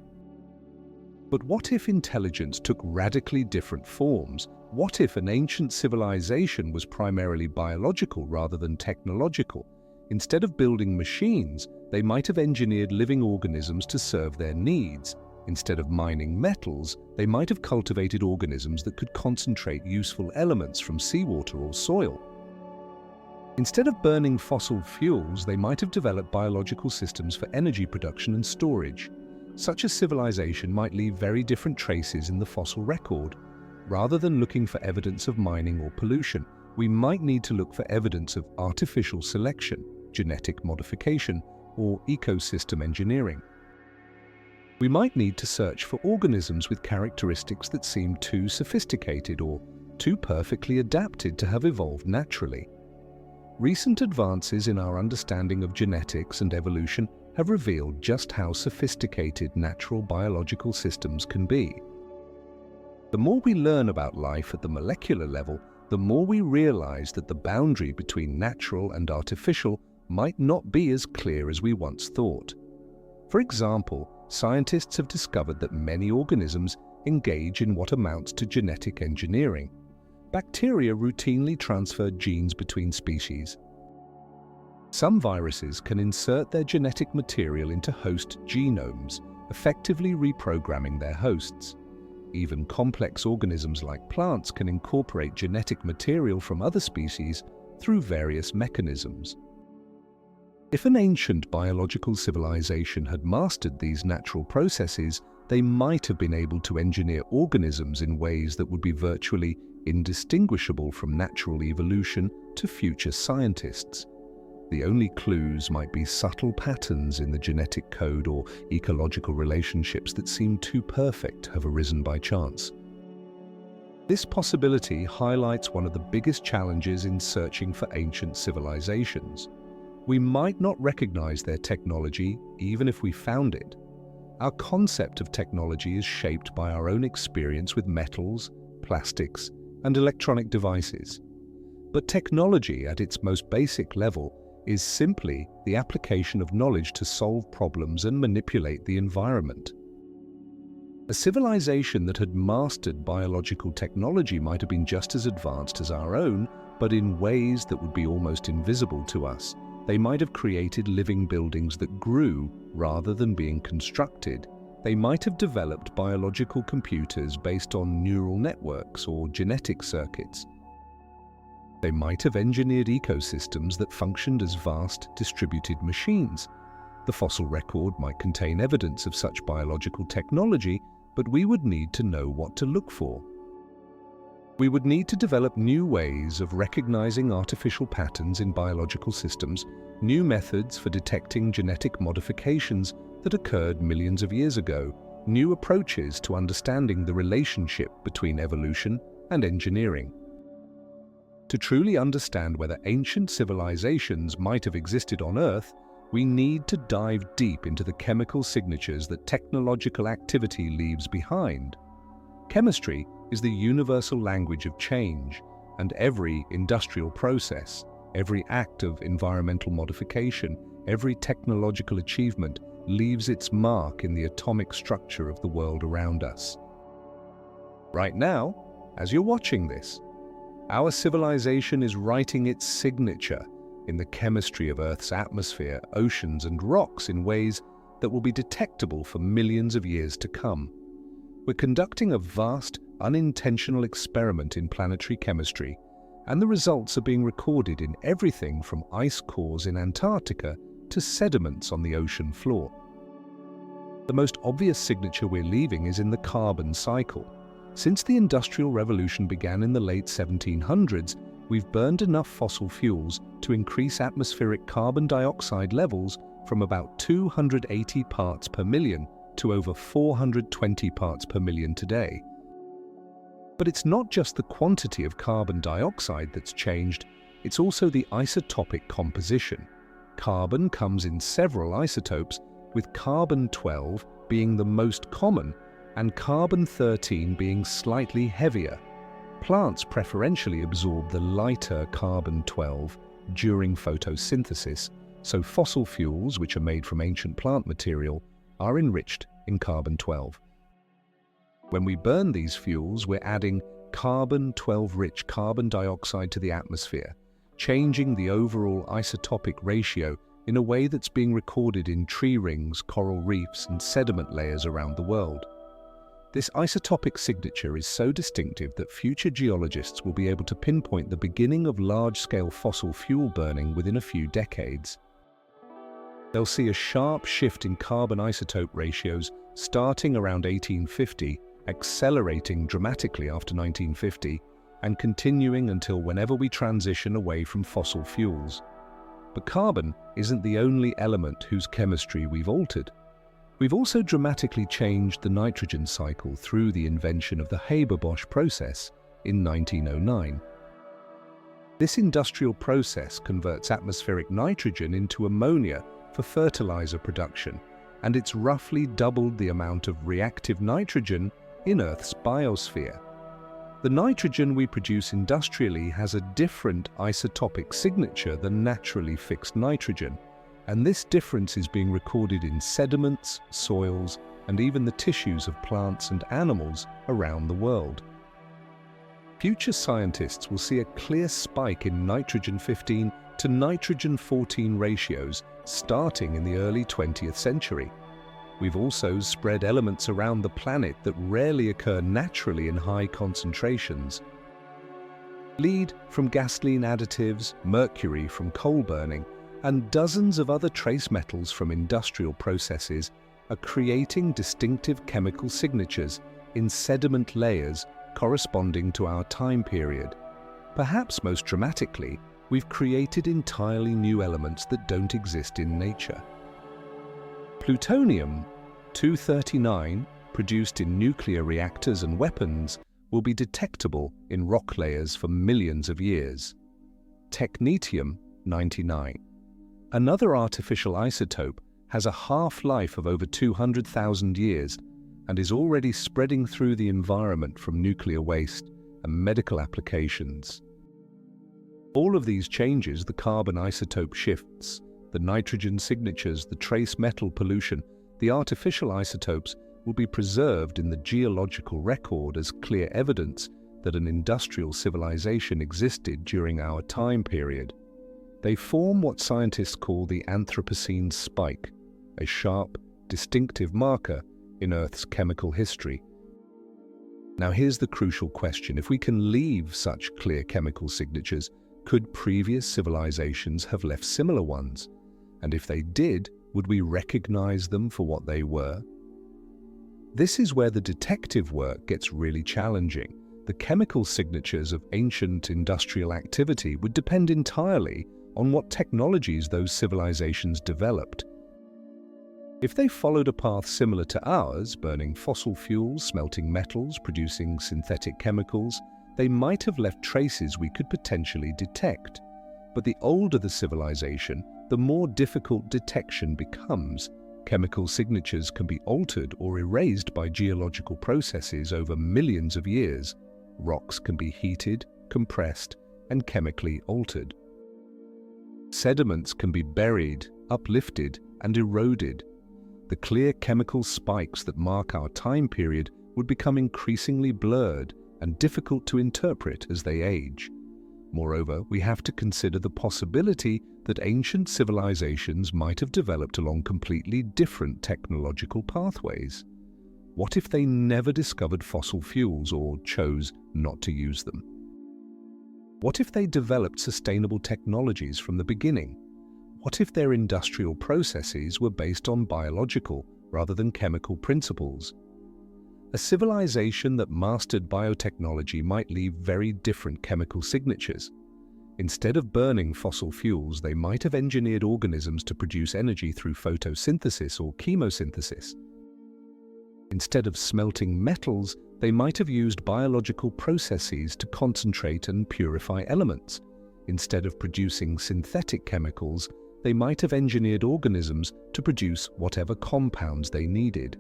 [SPEAKER 1] But what if intelligence took radically different forms? What if an ancient civilization was primarily biological rather than technological? Instead of building machines, they might have engineered living organisms to serve their needs. Instead of mining metals, they might have cultivated organisms that could concentrate useful elements from seawater or soil. Instead of burning fossil fuels, they might have developed biological systems for energy production and storage. Such a civilization might leave very different traces in the fossil record. Rather than looking for evidence of mining or pollution, we might need to look for evidence of artificial selection, genetic modification, or ecosystem engineering. We might need to search for organisms with characteristics that seem too sophisticated or too perfectly adapted to have evolved naturally. Recent advances in our understanding of genetics and evolution have revealed just how sophisticated natural biological systems can be. The more we learn about life at the molecular level, the more we realize that the boundary between natural and artificial might not be as clear as we once thought. For example, scientists have discovered that many organisms engage in what amounts to genetic engineering. Bacteria routinely transfer genes between species. Some viruses can insert their genetic material into host genomes, effectively reprogramming their hosts. Even complex organisms like plants can incorporate genetic material from other species through various mechanisms. If an ancient biological civilization had mastered these natural processes, they might have been able to engineer organisms in ways that would be virtually indistinguishable from natural evolution to future scientists. The only clues might be subtle patterns in the genetic code or ecological relationships that seem too perfect to have arisen by chance. This possibility highlights one of the biggest challenges in searching for ancient civilizations. We might not recognize their technology even if we found it. Our concept of technology is shaped by our own experience with metals, plastics, and electronic devices. But technology, at its most basic level, is simply the application of knowledge to solve problems and manipulate the environment. A civilization that had mastered biological technology might have been just as advanced as our own, but in ways that would be almost invisible to us. They might have created living buildings that grew rather than being constructed. They might have developed biological computers based on neural networks or genetic circuits. They might have engineered ecosystems that functioned as vast, distributed machines. The fossil record might contain evidence of such biological technology, but we would need to know what to look for. We would need to develop new ways of recognizing artificial patterns in biological systems, new methods for detecting genetic modifications that occurred millions of years ago, new approaches to understanding the relationship between evolution and engineering. To truly understand whether ancient civilizations might have existed on Earth, we need to dive deep into the chemical signatures that technological activity leaves behind. Chemistry is the universal language of change, and every industrial process, every act of environmental modification, every technological achievement leaves its mark in the atomic structure of the world around us. Right now, as you're watching this, our civilization is writing its signature in the chemistry of Earth's atmosphere, oceans, and rocks in ways that will be detectable for millions of years to come. We're conducting a vast, unintentional experiment in planetary chemistry, and the results are being recorded in everything from ice cores in Antarctica to sediments on the ocean floor. The most obvious signature we're leaving is in the carbon cycle. Since the Industrial Revolution began in the late 1700s, we've burned enough fossil fuels to increase atmospheric carbon dioxide levels from about 280 parts per million to over 420 parts per million today. But it's not just the quantity of carbon dioxide that's changed, it's also the isotopic composition. Carbon comes in several isotopes, with carbon-12 being the most common and carbon-13 being slightly heavier. Plants preferentially absorb the lighter carbon-12 during photosynthesis, so fossil fuels, which are made from ancient plant material, are enriched in carbon-12. When we burn these fuels, we're adding carbon-12-rich carbon dioxide to the atmosphere, changing the overall isotopic ratio in a way that's being recorded in tree rings, coral reefs, and sediment layers around the world. This isotopic signature is so distinctive that future geologists will be able to pinpoint the beginning of large-scale fossil fuel burning within a few decades. They'll see a sharp shift in carbon isotope ratios starting around 1850, accelerating dramatically after 1950, and continuing until whenever we transition away from fossil fuels. But carbon isn't the only element whose chemistry we've altered. We've also dramatically changed the nitrogen cycle through the invention of the Haber-Bosch process in 1909. This industrial process converts atmospheric nitrogen into ammonia for fertilizer production, and it's roughly doubled the amount of reactive nitrogen in Earth's biosphere. The nitrogen we produce industrially has a different isotopic signature than naturally fixed nitrogen. and this difference is being recorded in sediments, soils, and even the tissues of plants and animals around the world. Future scientists will see a clear spike in nitrogen-15 to nitrogen-14 ratios starting in the early 20th century. We've also spread elements around the planet that rarely occur naturally in high concentrations. Lead from gasoline additives, mercury from coal burning, and dozens of other trace metals from industrial processes are creating distinctive chemical signatures in sediment layers corresponding to our time period. Perhaps most dramatically, we've created entirely new elements that don't exist in nature. Plutonium-239, produced in nuclear reactors and weapons, will be detectable in rock layers for millions of years. Technetium-99, another artificial isotope, has a half-life of over 200,000 years and is already spreading through the environment from nuclear waste and medical applications. All of these changes, the carbon isotope shifts, the nitrogen signatures, the trace metal pollution, the artificial isotopes, will be preserved in the geological record as clear evidence that an industrial civilization existed during our time period. They form what scientists call the Anthropocene spike, a sharp, distinctive marker in Earth's chemical history. Now here's the crucial question. If we can leave such clear chemical signatures, could previous civilizations have left similar ones? And if they did, would we recognize them for what they were? This is where the detective work gets really challenging. The chemical signatures of ancient industrial activity would depend entirely on what technologies those civilizations developed. If they followed a path similar to ours, burning fossil fuels, smelting metals, producing synthetic chemicals, they might have left traces we could potentially detect. But the older the civilization, the more difficult detection becomes. Chemical signatures can be altered or erased by geological processes over millions of years. Rocks can be heated, compressed, and chemically altered. Sediments can be buried, uplifted, and eroded. The clear chemical spikes that mark our time period would become increasingly blurred and difficult to interpret as they age. Moreover, we have to consider the possibility that ancient civilizations might have developed along completely different technological pathways. What if they never discovered fossil fuels or chose not to use them? What if they developed sustainable technologies from the beginning? What if their industrial processes were based on biological rather than chemical principles? A civilization that mastered biotechnology might leave very different chemical signatures. Instead of burning fossil fuels, they might have engineered organisms to produce energy through photosynthesis or chemosynthesis. Instead of smelting metals, they might have used biological processes to concentrate and purify elements. Instead of producing synthetic chemicals, they might have engineered organisms to produce whatever compounds they needed.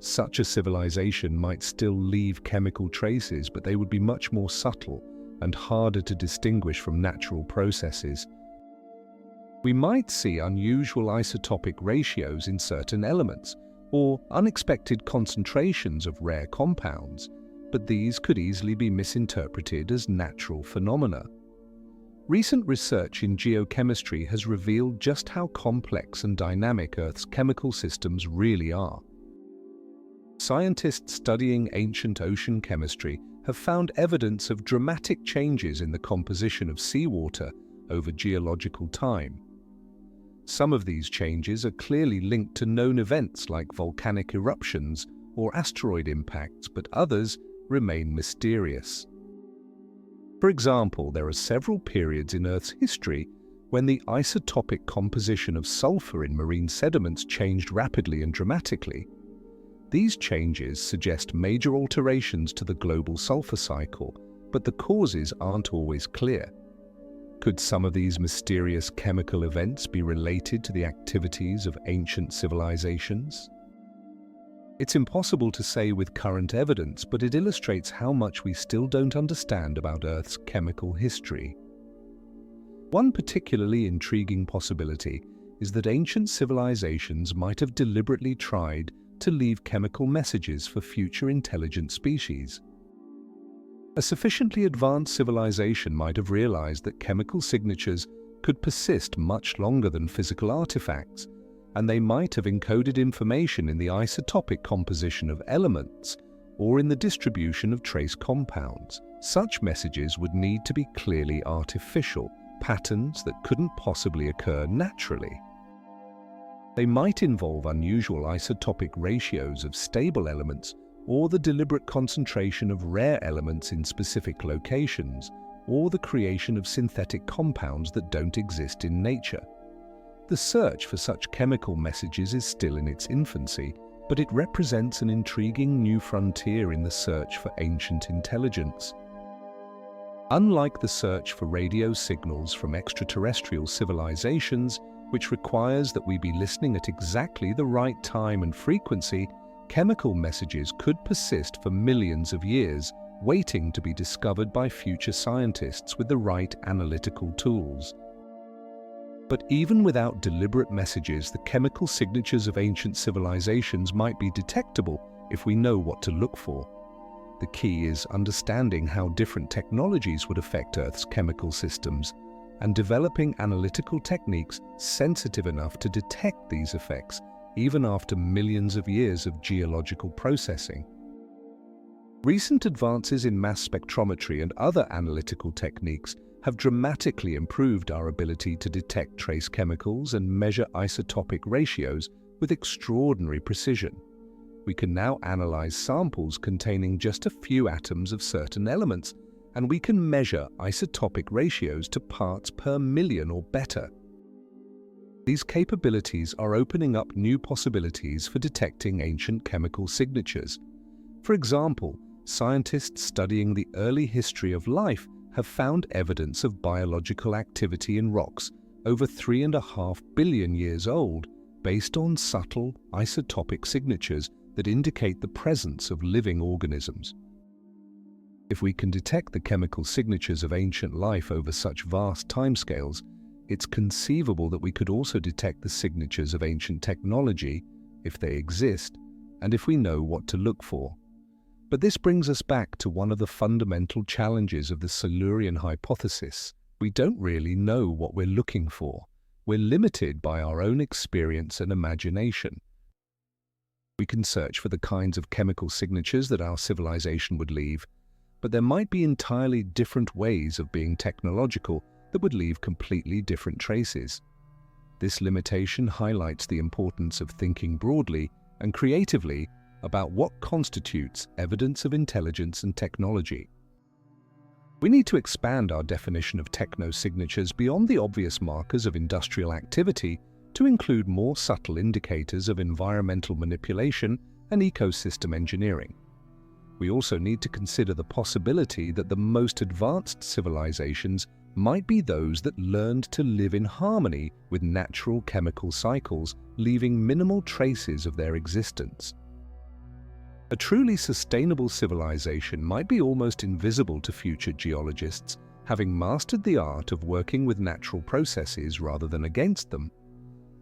[SPEAKER 1] Such a civilization might still leave chemical traces, but they would be much more subtle and harder to distinguish from natural processes. We might see unusual isotopic ratios in certain elements, or unexpected concentrations of rare compounds, but these could easily be misinterpreted as natural phenomena. Recent research in geochemistry has revealed just how complex and dynamic Earth's chemical systems really are. Scientists studying ancient ocean chemistry have found evidence of dramatic changes in the composition of seawater over geological time. Some of these changes are clearly linked to known events like volcanic eruptions or asteroid impacts, but others remain mysterious. For example, there are several periods in Earth's history when the isotopic composition of sulfur in marine sediments changed rapidly and dramatically. These changes suggest major alterations to the global sulfur cycle, but the causes aren't always clear. Could some of these mysterious chemical events be related to the activities of ancient civilizations? It's impossible to say with current evidence, but it illustrates how much we still don't understand about Earth's chemical history. One particularly intriguing possibility is that ancient civilizations might have deliberately tried to leave chemical messages for future intelligent species. A sufficiently advanced civilization might have realized that chemical signatures could persist much longer than physical artifacts, and they might have encoded information in the isotopic composition of elements or in the distribution of trace compounds. Such messages would need to be clearly artificial, patterns that couldn't possibly occur naturally. They might involve unusual isotopic ratios of stable elements or the deliberate concentration of rare elements in specific locations, or the creation of synthetic compounds that don't exist in nature. The search for such chemical messages is still in its infancy, but it represents an intriguing new frontier in the search for ancient intelligence. Unlike the search for radio signals from extraterrestrial civilizations, which requires that we be listening at exactly the right time and frequency, chemical messages could persist for millions of years, waiting to be discovered by future scientists with the right analytical tools. But even without deliberate messages, the chemical signatures of ancient civilizations might be detectable if we know what to look for. The key is understanding how different technologies would affect Earth's chemical systems and developing analytical techniques sensitive enough to detect these effects even after millions of years of geological processing. Recent advances in mass spectrometry and other analytical techniques have dramatically improved our ability to detect trace chemicals and measure isotopic ratios with extraordinary precision. We can now analyze samples containing just a few atoms of certain elements, and we can measure isotopic ratios to parts per million or better. These capabilities are opening up new possibilities for detecting ancient chemical signatures. For example, scientists studying the early history of life have found evidence of biological activity in rocks over 3.5 billion years old, based on subtle isotopic signatures that indicate the presence of living organisms. If we can detect the chemical signatures of ancient life over such vast timescales, it's conceivable that we could also detect the signatures of ancient technology, if they exist, and if we know what to look for. But this brings us back to one of the fundamental challenges of the Silurian hypothesis. We don't really know what we're looking for. We're limited by our own experience and imagination. We can search for the kinds of chemical signatures that our civilization would leave, but there might be entirely different ways of being technological that would leave completely different traces. This limitation highlights the importance of thinking broadly and creatively about what constitutes evidence of intelligence and technology. We need to expand our definition of techno-signatures beyond the obvious markers of industrial activity to include more subtle indicators of environmental manipulation and ecosystem engineering. We also need to consider the possibility that the most advanced civilizations might be those that learned to live in harmony with natural chemical cycles, leaving minimal traces of their existence. A truly sustainable civilization might be almost invisible to future geologists, having mastered the art of working with natural processes rather than against them.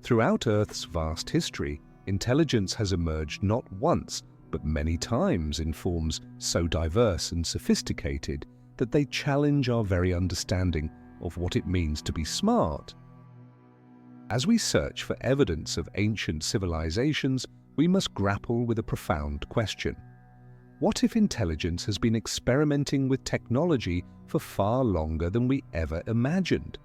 [SPEAKER 1] Throughout Earth's vast history, intelligence has emerged not once, but many times in forms so diverse and sophisticated that they challenge our very understanding of what it means to be smart. As we search for evidence of ancient civilizations, we must grapple with a profound question. What if intelligence has been experimenting with technology for far longer than we ever imagined?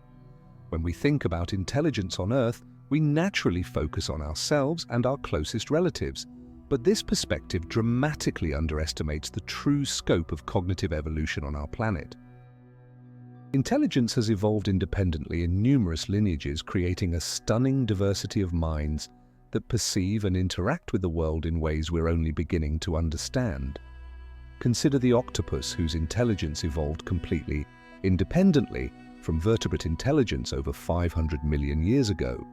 [SPEAKER 1] When we think about intelligence on Earth, we naturally focus on ourselves and our closest relatives, but this perspective dramatically underestimates the true scope of cognitive evolution on our planet. Intelligence has evolved independently in numerous lineages, creating a stunning diversity of minds that perceive and interact with the world in ways we're only beginning to understand. Consider the octopus, whose intelligence evolved completely independently from vertebrate intelligence over 500 million years ago.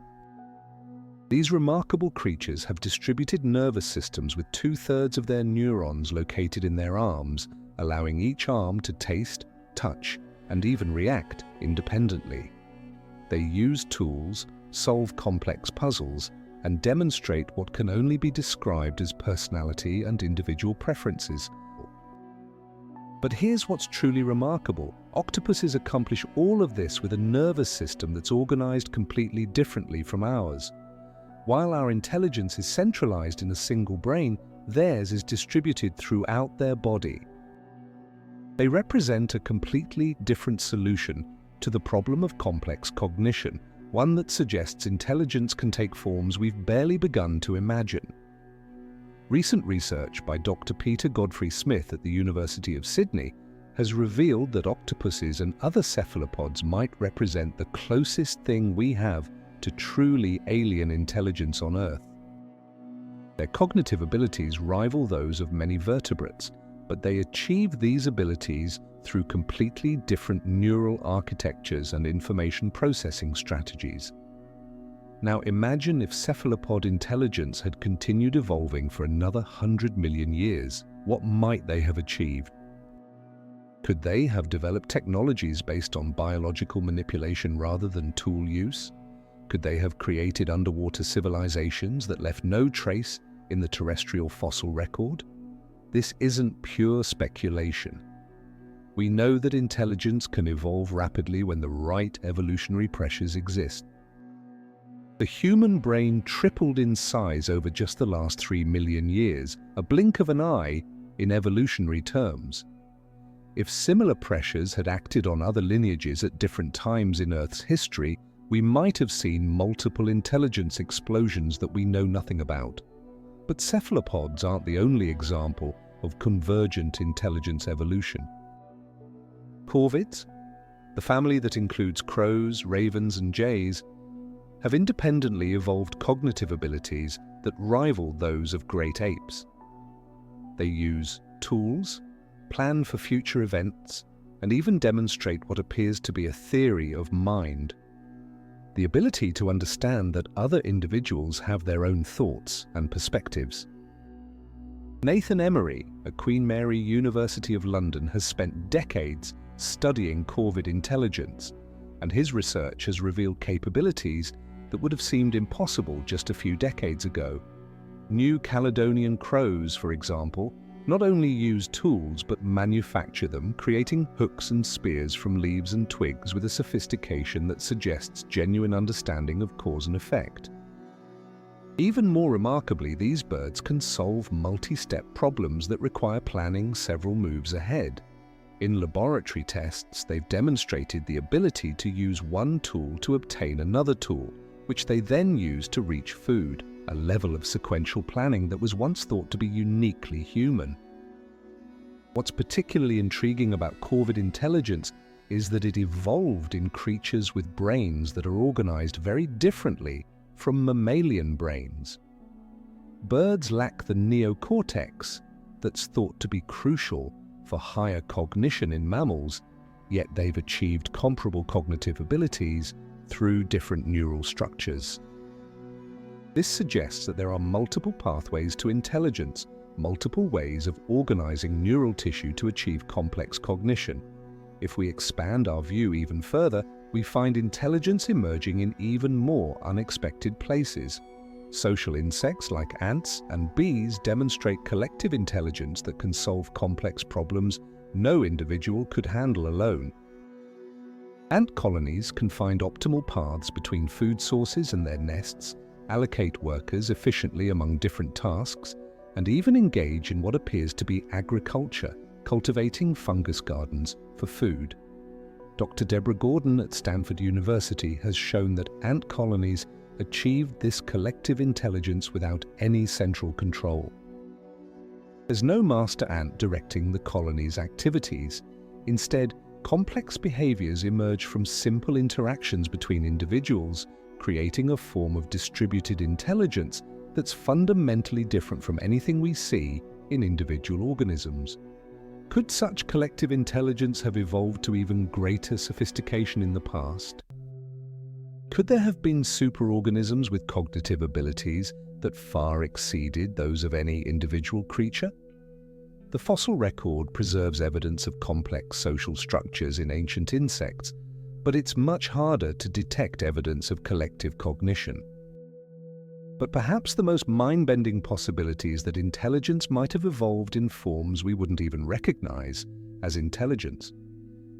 [SPEAKER 1] These remarkable creatures have distributed nervous systems with 2/3 of their neurons located in their arms, allowing each arm to taste, touch, and even react independently. They use tools, solve complex puzzles, and demonstrate what can only be described as personality and individual preferences. But here's what's truly remarkable. Octopuses accomplish all of this with a nervous system that's organized completely differently from ours. While our intelligence is centralized in a single brain, theirs is distributed throughout their body. They represent a completely different solution to the problem of complex cognition, one that suggests intelligence can take forms we've barely begun to imagine. Recent research by Dr. Peter Godfrey-Smith at the University of Sydney has revealed that octopuses and other cephalopods might represent the closest thing we have to truly alien intelligence on Earth. Their cognitive abilities rival those of many vertebrates, but they achieve these abilities through completely different neural architectures and information processing strategies. Now imagine if cephalopod intelligence had continued evolving for another 100 million years. What might they have achieved? Could they have developed technologies based on biological manipulation rather than tool use? Could they have created underwater civilizations that left no trace in the terrestrial fossil record? This isn't pure speculation. We know that intelligence can evolve rapidly when the right evolutionary pressures exist. The human brain tripled in size over just the last 3 million years, a blink of an eye in evolutionary terms. If similar pressures had acted on other lineages at different times in Earth's history, we might have seen multiple intelligence explosions that we know nothing about. But cephalopods aren't the only example of convergent intelligence evolution. Corvids, the family that includes crows, ravens, and jays, have independently evolved cognitive abilities that rival those of great apes. They use tools, plan for future events, and even demonstrate what appears to be a theory of mind. The ability to understand that other individuals have their own thoughts and perspectives. Nathan Emery at Queen Mary University of London has spent decades studying corvid intelligence, and his research has revealed capabilities that would have seemed impossible just a few decades ago. New Caledonian crows, for example, not only use tools but manufacture them, creating hooks and spears from leaves and twigs with a sophistication that suggests genuine understanding of cause and effect. Even more remarkably, these birds can solve multi-step problems that require planning several moves ahead. In laboratory tests, they've demonstrated the ability to use one tool to obtain another tool, which they then use to reach food, a level of sequential planning that was once thought to be uniquely human. What's particularly intriguing about corvid intelligence is that it evolved in creatures with brains that are organized very differently from mammalian brains. Birds lack the neocortex that's thought to be crucial for higher cognition in mammals, yet they've achieved comparable cognitive abilities through different neural structures. This suggests that there are multiple pathways to intelligence, multiple ways of organizing neural tissue to achieve complex cognition. If we expand our view even further, we find intelligence emerging in even more unexpected places. Social insects like ants and bees demonstrate collective intelligence that can solve complex problems no individual could handle alone. Ant colonies can find optimal paths between food sources and their nests, allocate workers efficiently among different tasks, and even engage in what appears to be agriculture, cultivating fungus gardens for food. Dr. Deborah Gordon at Stanford University has shown that ant colonies achieved this collective intelligence without any central control. There's no master ant directing the colony's activities. Instead, complex behaviors emerge from simple interactions between individuals, creating a form of distributed intelligence that's fundamentally different from anything we see in individual organisms. Could such collective intelligence have evolved to even greater sophistication in the past? Could there have been superorganisms with cognitive abilities that far exceeded those of any individual creature? The fossil record preserves evidence of complex social structures in ancient insects, but it's much harder to detect evidence of collective cognition. But perhaps the most mind-bending possibility is that intelligence might have evolved in forms we wouldn't even recognize as intelligence.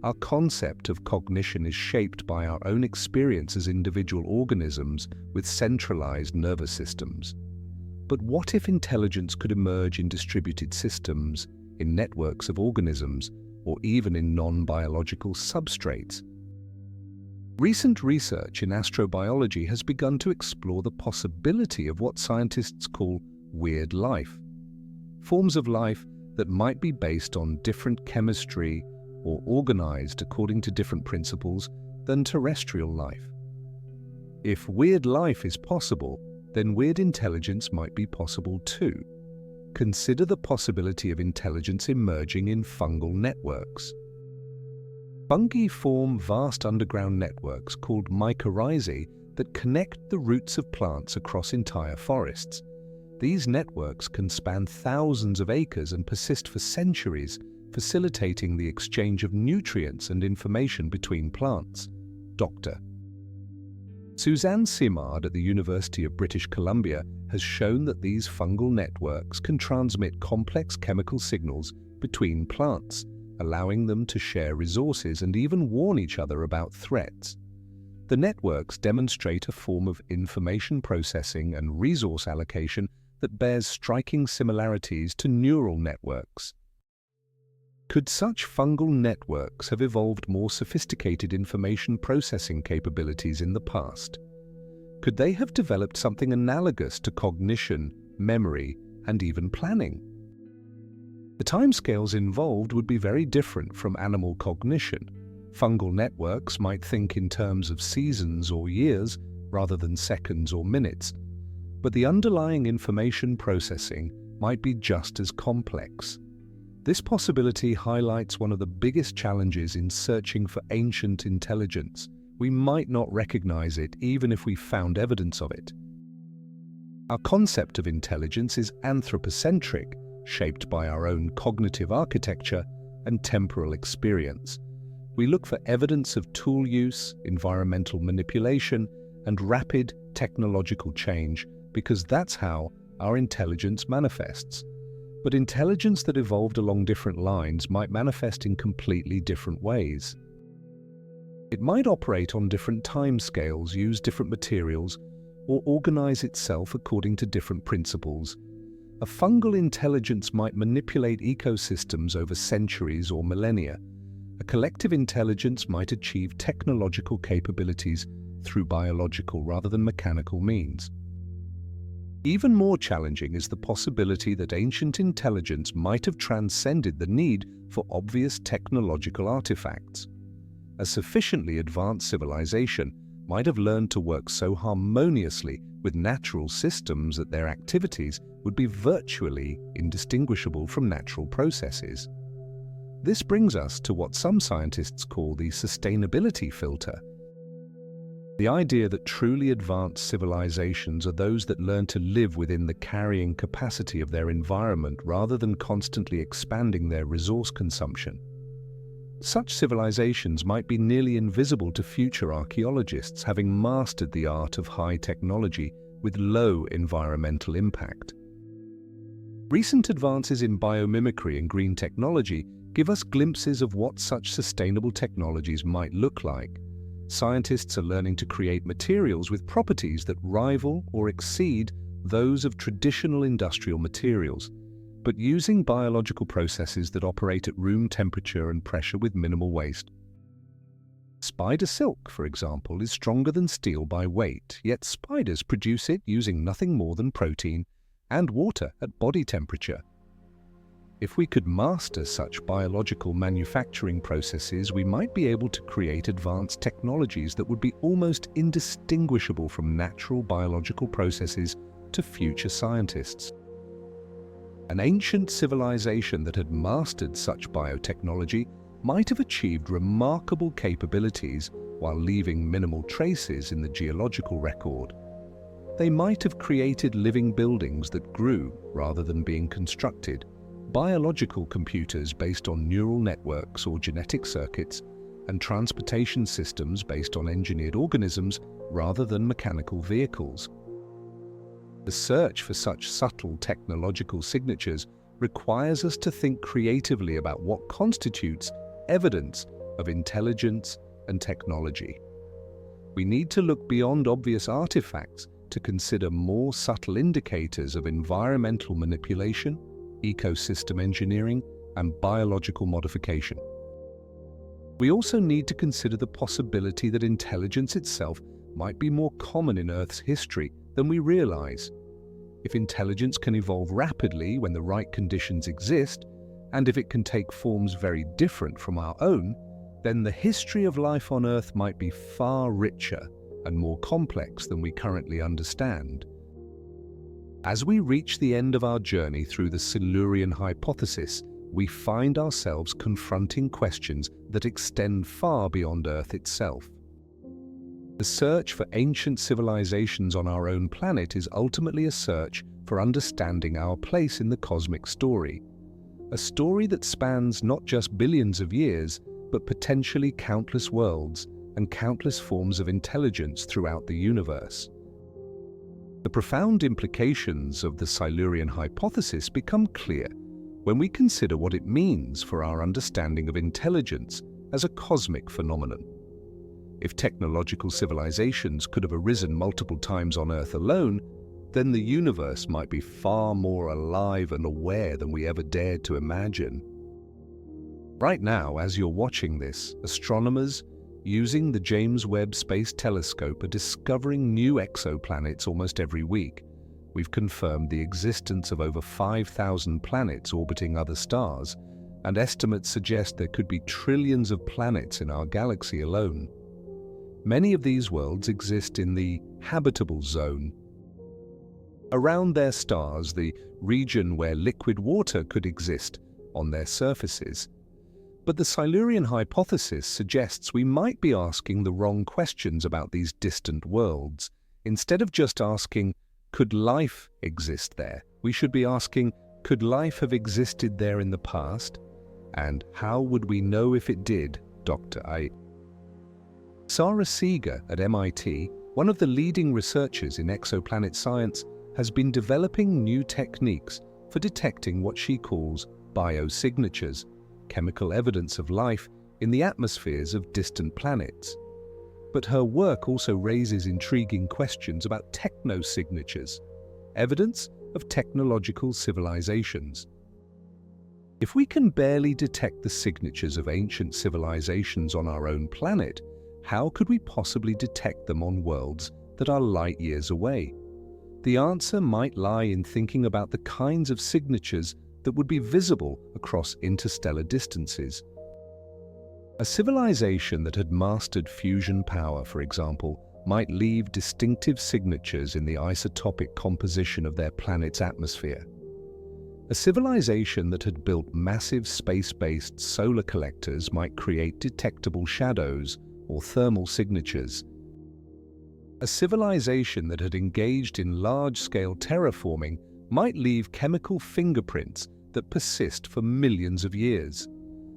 [SPEAKER 1] Our concept of cognition is shaped by our own experience as individual organisms with centralized nervous systems. But what if intelligence could emerge in distributed systems, in networks of organisms, or even in non-biological substrates? Recent research in astrobiology has begun to explore the possibility of what scientists call weird life, forms of life that might be based on different chemistry or organized according to different principles than terrestrial life. If weird life is possible, then weird intelligence might be possible too. Consider the possibility of intelligence emerging in fungal networks. Fungi form vast underground networks called mycorrhizae that connect the roots of plants across entire forests. These networks can span thousands of acres and persist for centuries, facilitating the exchange of nutrients and information between plants. Dr. Suzanne Simard at the University of British Columbia has shown that these fungal networks can transmit complex chemical signals between plants, allowing them to share resources and even warn each other about threats. The networks demonstrate a form of information processing and resource allocation that bears striking similarities to neural networks. Could such fungal networks have evolved more sophisticated information processing capabilities in the past? Could they have developed something analogous to cognition, memory, and even planning? The timescales involved would be very different from animal cognition. Fungal networks might think in terms of seasons or years rather than seconds or minutes, but the underlying information processing might be just as complex. This possibility highlights one of the biggest challenges in searching for ancient intelligence. We might not recognize it even if we found evidence of it. Our concept of intelligence is anthropocentric, shaped by our own cognitive architecture and temporal experience. We look for evidence of tool use, environmental manipulation, and rapid technological change because that's how our intelligence manifests. But intelligence that evolved along different lines might manifest in completely different ways. It might operate on different timescales, use different materials, or organize itself according to different principles. A fungal intelligence might manipulate ecosystems over centuries or millennia. A collective intelligence might achieve technological capabilities through biological rather than mechanical means. Even more challenging is the possibility that ancient intelligence might have transcended the need for obvious technological artifacts. A sufficiently advanced civilization might have learned to work so harmoniously with natural systems that their activities would be virtually indistinguishable from natural processes. This brings us to what some scientists call the sustainability filter. The idea that truly advanced civilizations are those that learn to live within the carrying capacity of their environment rather than constantly expanding their resource consumption. Such civilizations might be nearly invisible to future archaeologists, having mastered the art of high technology with low environmental impact. Recent advances in biomimicry and green technology give us glimpses of what such sustainable technologies might look like. Scientists are learning to create materials with properties that rival or exceed those of traditional industrial materials, but using biological processes that operate at room temperature and pressure with minimal waste. Spider silk, for example, is stronger than steel by weight, yet spiders produce it using nothing more than protein and water at body temperature. If we could master such biological manufacturing processes, we might be able to create advanced technologies that would be almost indistinguishable from natural biological processes to future scientists. An ancient civilization that had mastered such biotechnology might have achieved remarkable capabilities while leaving minimal traces in the geological record. They might have created living buildings that grew rather than being constructed, biological computers based on neural networks or genetic circuits, and transportation systems based on engineered organisms rather than mechanical vehicles. The search for such subtle technological signatures requires us to think creatively about what constitutes evidence of intelligence and technology. We need to look beyond obvious artifacts to consider more subtle indicators of environmental manipulation, ecosystem engineering, and biological modification. We also need to consider the possibility that intelligence itself might be more common in Earth's history than we realize. If intelligence can evolve rapidly when the right conditions exist, and if it can take forms very different from our own, then the history of life on Earth might be far richer and more complex than we currently understand. As we reach the end of our journey through the Silurian Hypothesis, we find ourselves confronting questions that extend far beyond Earth itself. The search for ancient civilizations on our own planet is ultimately a search for understanding our place in the cosmic story, a story that spans not just billions of years, but potentially countless worlds and countless forms of intelligence throughout the universe. The profound implications of the Silurian Hypothesis become clear when we consider what it means for our understanding of intelligence as a cosmic phenomenon. If technological civilizations could have arisen multiple times on Earth alone, then the universe might be far more alive and aware than we ever dared to imagine. Right now, as you're watching this, astronomers using the James Webb Space Telescope are discovering new exoplanets almost every week. We've confirmed the existence of over 5,000 planets orbiting other stars, and estimates suggest there could be trillions of planets in our galaxy alone. Many of these worlds exist in the habitable zone. Around their stars, the region where liquid water could exist on their surfaces. But the Silurian Hypothesis suggests we might be asking the wrong questions about these distant worlds. Instead of just asking, could life exist there? We should be asking, could life have existed there in the past? And how would we know if it did, Dr. I. Sarah Seeger at MIT, one of the leading researchers in exoplanet science, has been developing new techniques for detecting what she calls biosignatures, chemical evidence of life in the atmospheres of distant planets. But her work also raises intriguing questions about technosignatures, evidence of technological civilizations. If we can barely detect the signatures of ancient civilizations on our own planet, how could we possibly detect them on worlds that are light years away? The answer might lie in thinking about the kinds of signatures that would be visible across interstellar distances. A civilization that had mastered fusion power, for example, might leave distinctive signatures in the isotopic composition of their planet's atmosphere. A civilization that had built massive space-based solar collectors might create detectable shadows or thermal signatures. A civilization that had engaged in large-scale terraforming might leave chemical fingerprints that persist for millions of years.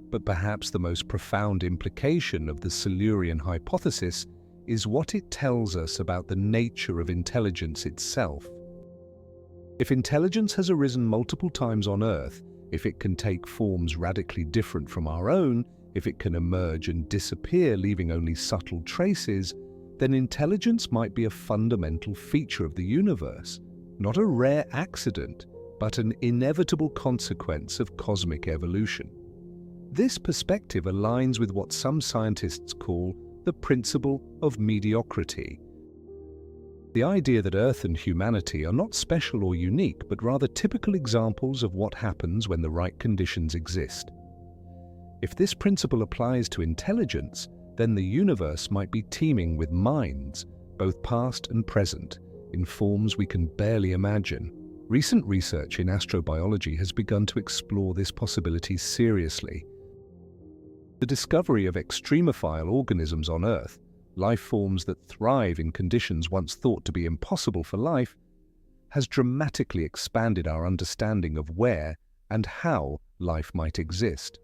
[SPEAKER 1] But perhaps the most profound implication of the Silurian Hypothesis is what it tells us about the nature of intelligence itself. If intelligence has arisen multiple times on Earth, if it can take forms radically different from our own, if it can emerge and disappear leaving only subtle traces, then intelligence might be a fundamental feature of the universe, not a rare accident, but an inevitable consequence of cosmic evolution. This perspective aligns with what some scientists call the principle of mediocrity. The idea that Earth and humanity are not special or unique, but rather typical examples of what happens when the right conditions exist. If this principle applies to intelligence, then the universe might be teeming with minds, both past and present, in forms we can barely imagine. Recent research in astrobiology has begun to explore this possibility seriously. The discovery of extremophile organisms on Earth, life forms that thrive in conditions once thought to be impossible for life, has dramatically expanded our understanding of where and how life might exist.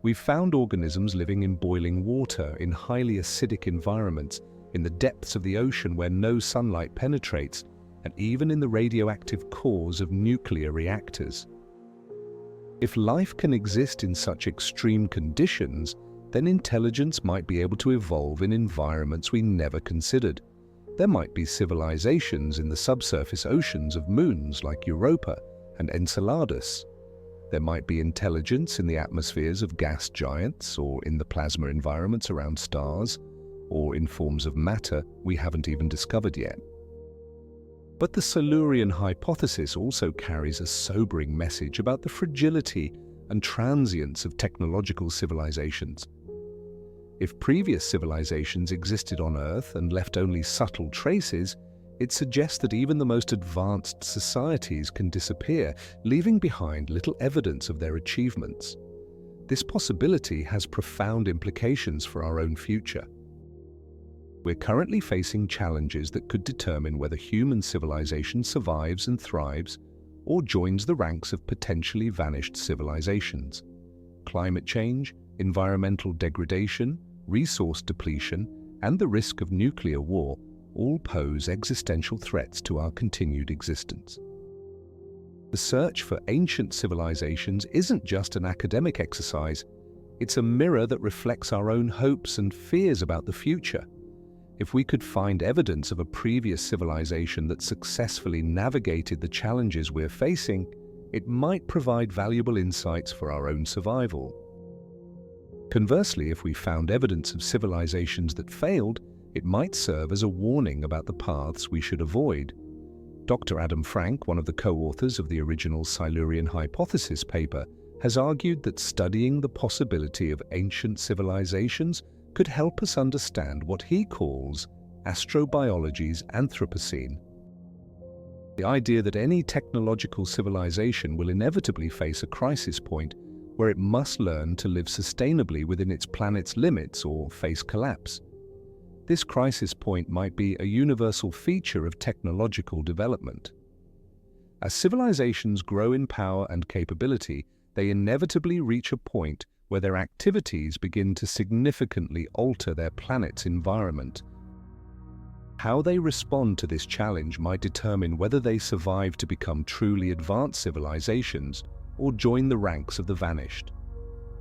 [SPEAKER 1] We've found organisms living in boiling water, in highly acidic environments, in the depths of the ocean where no sunlight penetrates, and even in the radioactive cores of nuclear reactors. If life can exist in such extreme conditions, then intelligence might be able to evolve in environments we never considered. There might be civilizations in the subsurface oceans of moons like Europa and Enceladus. There might be intelligence in the atmospheres of gas giants, or in the plasma environments around stars, or in forms of matter we haven't even discovered yet. But the Silurian Hypothesis also carries a sobering message about the fragility and transience of technological civilizations. If previous civilizations existed on Earth and left only subtle traces, it suggests that even the most advanced societies can disappear, leaving behind little evidence of their achievements. This possibility has profound implications for our own future. We're currently facing challenges that could determine whether human civilization survives and thrives, or joins the ranks of potentially vanished civilizations. Climate change, environmental degradation, resource depletion, and the risk of nuclear war all pose existential threats to our continued existence. The search for ancient civilizations isn't just an academic exercise, it's a mirror that reflects our own hopes and fears about the future. If we could find evidence of a previous civilization that successfully navigated the challenges we're facing, it might provide valuable insights for our own survival. Conversely, if we found evidence of civilizations that failed, it might serve as a warning about the paths we should avoid. Dr. Adam Frank, one of the co-authors of the original Silurian Hypothesis paper, has argued that studying the possibility of ancient civilizations could help us understand what he calls astrobiology's Anthropocene. The idea that any technological civilization will inevitably face a crisis point where it must learn to live sustainably within its planet's limits or face collapse. This crisis point might be a universal feature of technological development. As civilizations grow in power and capability, they inevitably reach a point where their activities begin to significantly alter their planet's environment. How they respond to this challenge might determine whether they survive to become truly advanced civilizations or join the ranks of the vanished.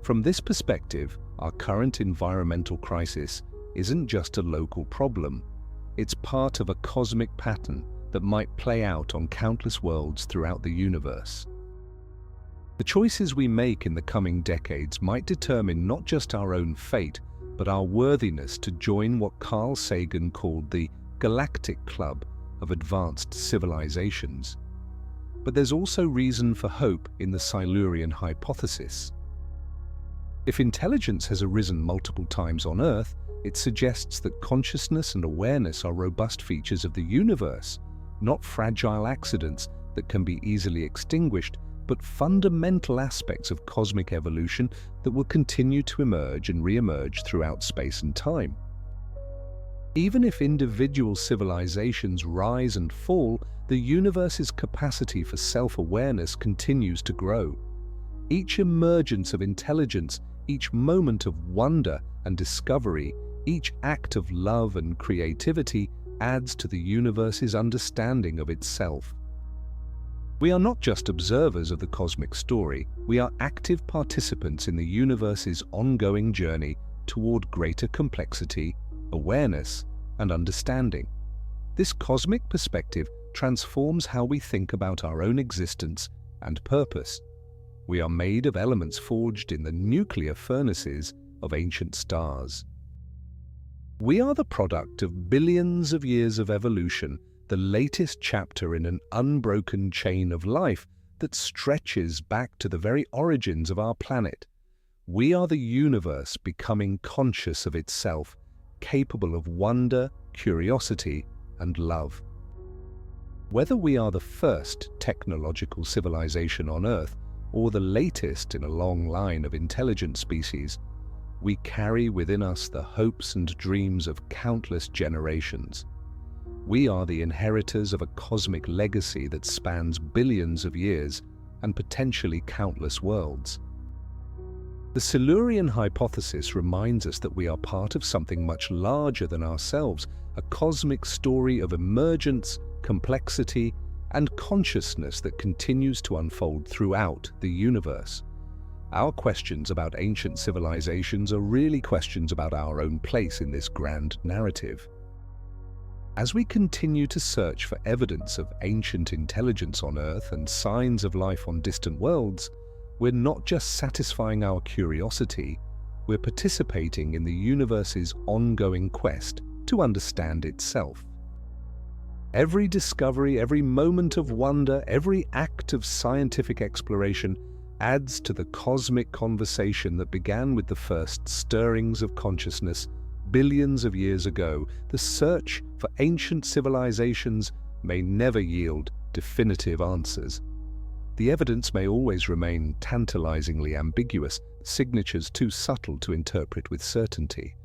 [SPEAKER 1] From this perspective, our current environmental crisis isn't just a local problem. It's part of a cosmic pattern that might play out on countless worlds throughout the universe. The choices we make in the coming decades might determine not just our own fate, but our worthiness to join what Carl Sagan called the Galactic Club of Advanced Civilizations. But there's also reason for hope in the Silurian Hypothesis. If intelligence has arisen multiple times on Earth, it suggests that consciousness and awareness are robust features of the universe, not fragile accidents that can be easily extinguished, but fundamental aspects of cosmic evolution that will continue to emerge and re-emerge throughout space and time. Even if individual civilizations rise and fall, the universe's capacity for self-awareness continues to grow. Each emergence of intelligence, each moment of wonder and discovery, each act of love and creativity adds to the universe's understanding of itself. We are not just observers of the cosmic story, we are active participants in the universe's ongoing journey toward greater complexity, awareness, and understanding. This cosmic perspective transforms how we think about our own existence and purpose. We are made of elements forged in the nuclear furnaces of ancient stars. We are the product of billions of years of evolution, the latest chapter in an unbroken chain of life that stretches back to the very origins of our planet. We are the universe becoming conscious of itself, capable of wonder, curiosity, and love. Whether we are the first technological civilization on Earth or the latest in a long line of intelligent species, we carry within us the hopes and dreams of countless generations. We are the inheritors of a cosmic legacy that spans billions of years and potentially countless worlds. The Silurian Hypothesis reminds us that we are part of something much larger than ourselves, a cosmic story of emergence, complexity, and consciousness that continues to unfold throughout the universe. Our questions about ancient civilizations are really questions about our own place in this grand narrative. As we continue to search for evidence of ancient intelligence on Earth and signs of life on distant worlds, we're not just satisfying our curiosity, we're participating in the universe's ongoing quest to understand itself. Every discovery, every moment of wonder, every act of scientific exploration adds to the cosmic conversation that began with the first stirrings of consciousness billions of years ago. The search for ancient civilizations may never yield definitive answers. The evidence may always remain tantalizingly ambiguous, signatures too subtle to interpret with certainty.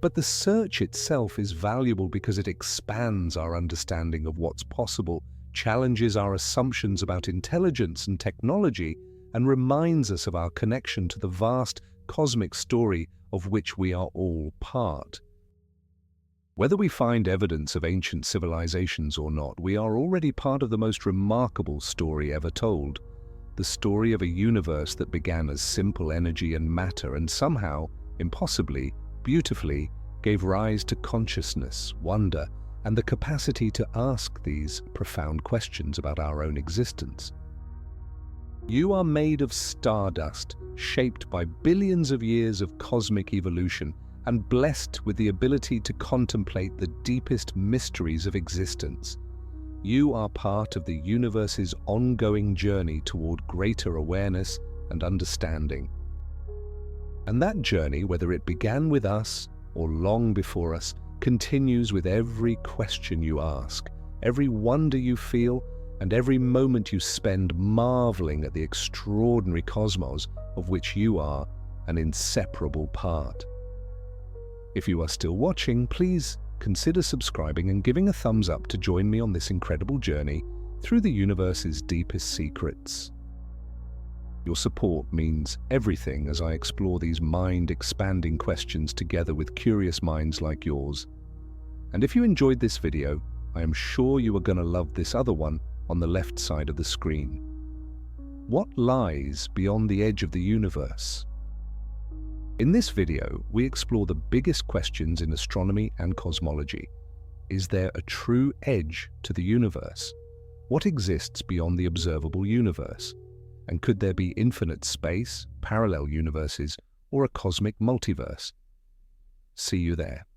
[SPEAKER 1] But the search itself is valuable because it expands our understanding of what's possible, challenges our assumptions about intelligence and technology, and reminds us of our connection to the vast cosmic story of which we are all part. Whether we find evidence of ancient civilizations or not, we are already part of the most remarkable story ever told. The story of a universe that began as simple energy and matter and somehow, impossibly, beautifully, gave rise to consciousness, wonder, and the capacity to ask these profound questions about our own existence. You are made of stardust, shaped by billions of years of cosmic evolution, and blessed with the ability to contemplate the deepest mysteries of existence. You are part of the universe's ongoing journey toward greater awareness and understanding. And that journey, whether it began with us or long before us, continues with every question you ask, every wonder you feel, and every moment you spend marveling at the extraordinary cosmos of which you are an inseparable part. If you are still watching, please consider subscribing and giving a thumbs up to join me on this incredible journey through the universe's deepest secrets. Your support means everything as I explore these mind-expanding questions together with curious minds like yours. And if you enjoyed this video, I am sure you are going to love this other one on the left side of the screen. What lies beyond the edge of the universe? In this video, we explore the biggest questions in astronomy and cosmology. Is there a true edge to the universe? What exists beyond the observable universe? And could there be infinite space, parallel universes, or a cosmic multiverse? See you there.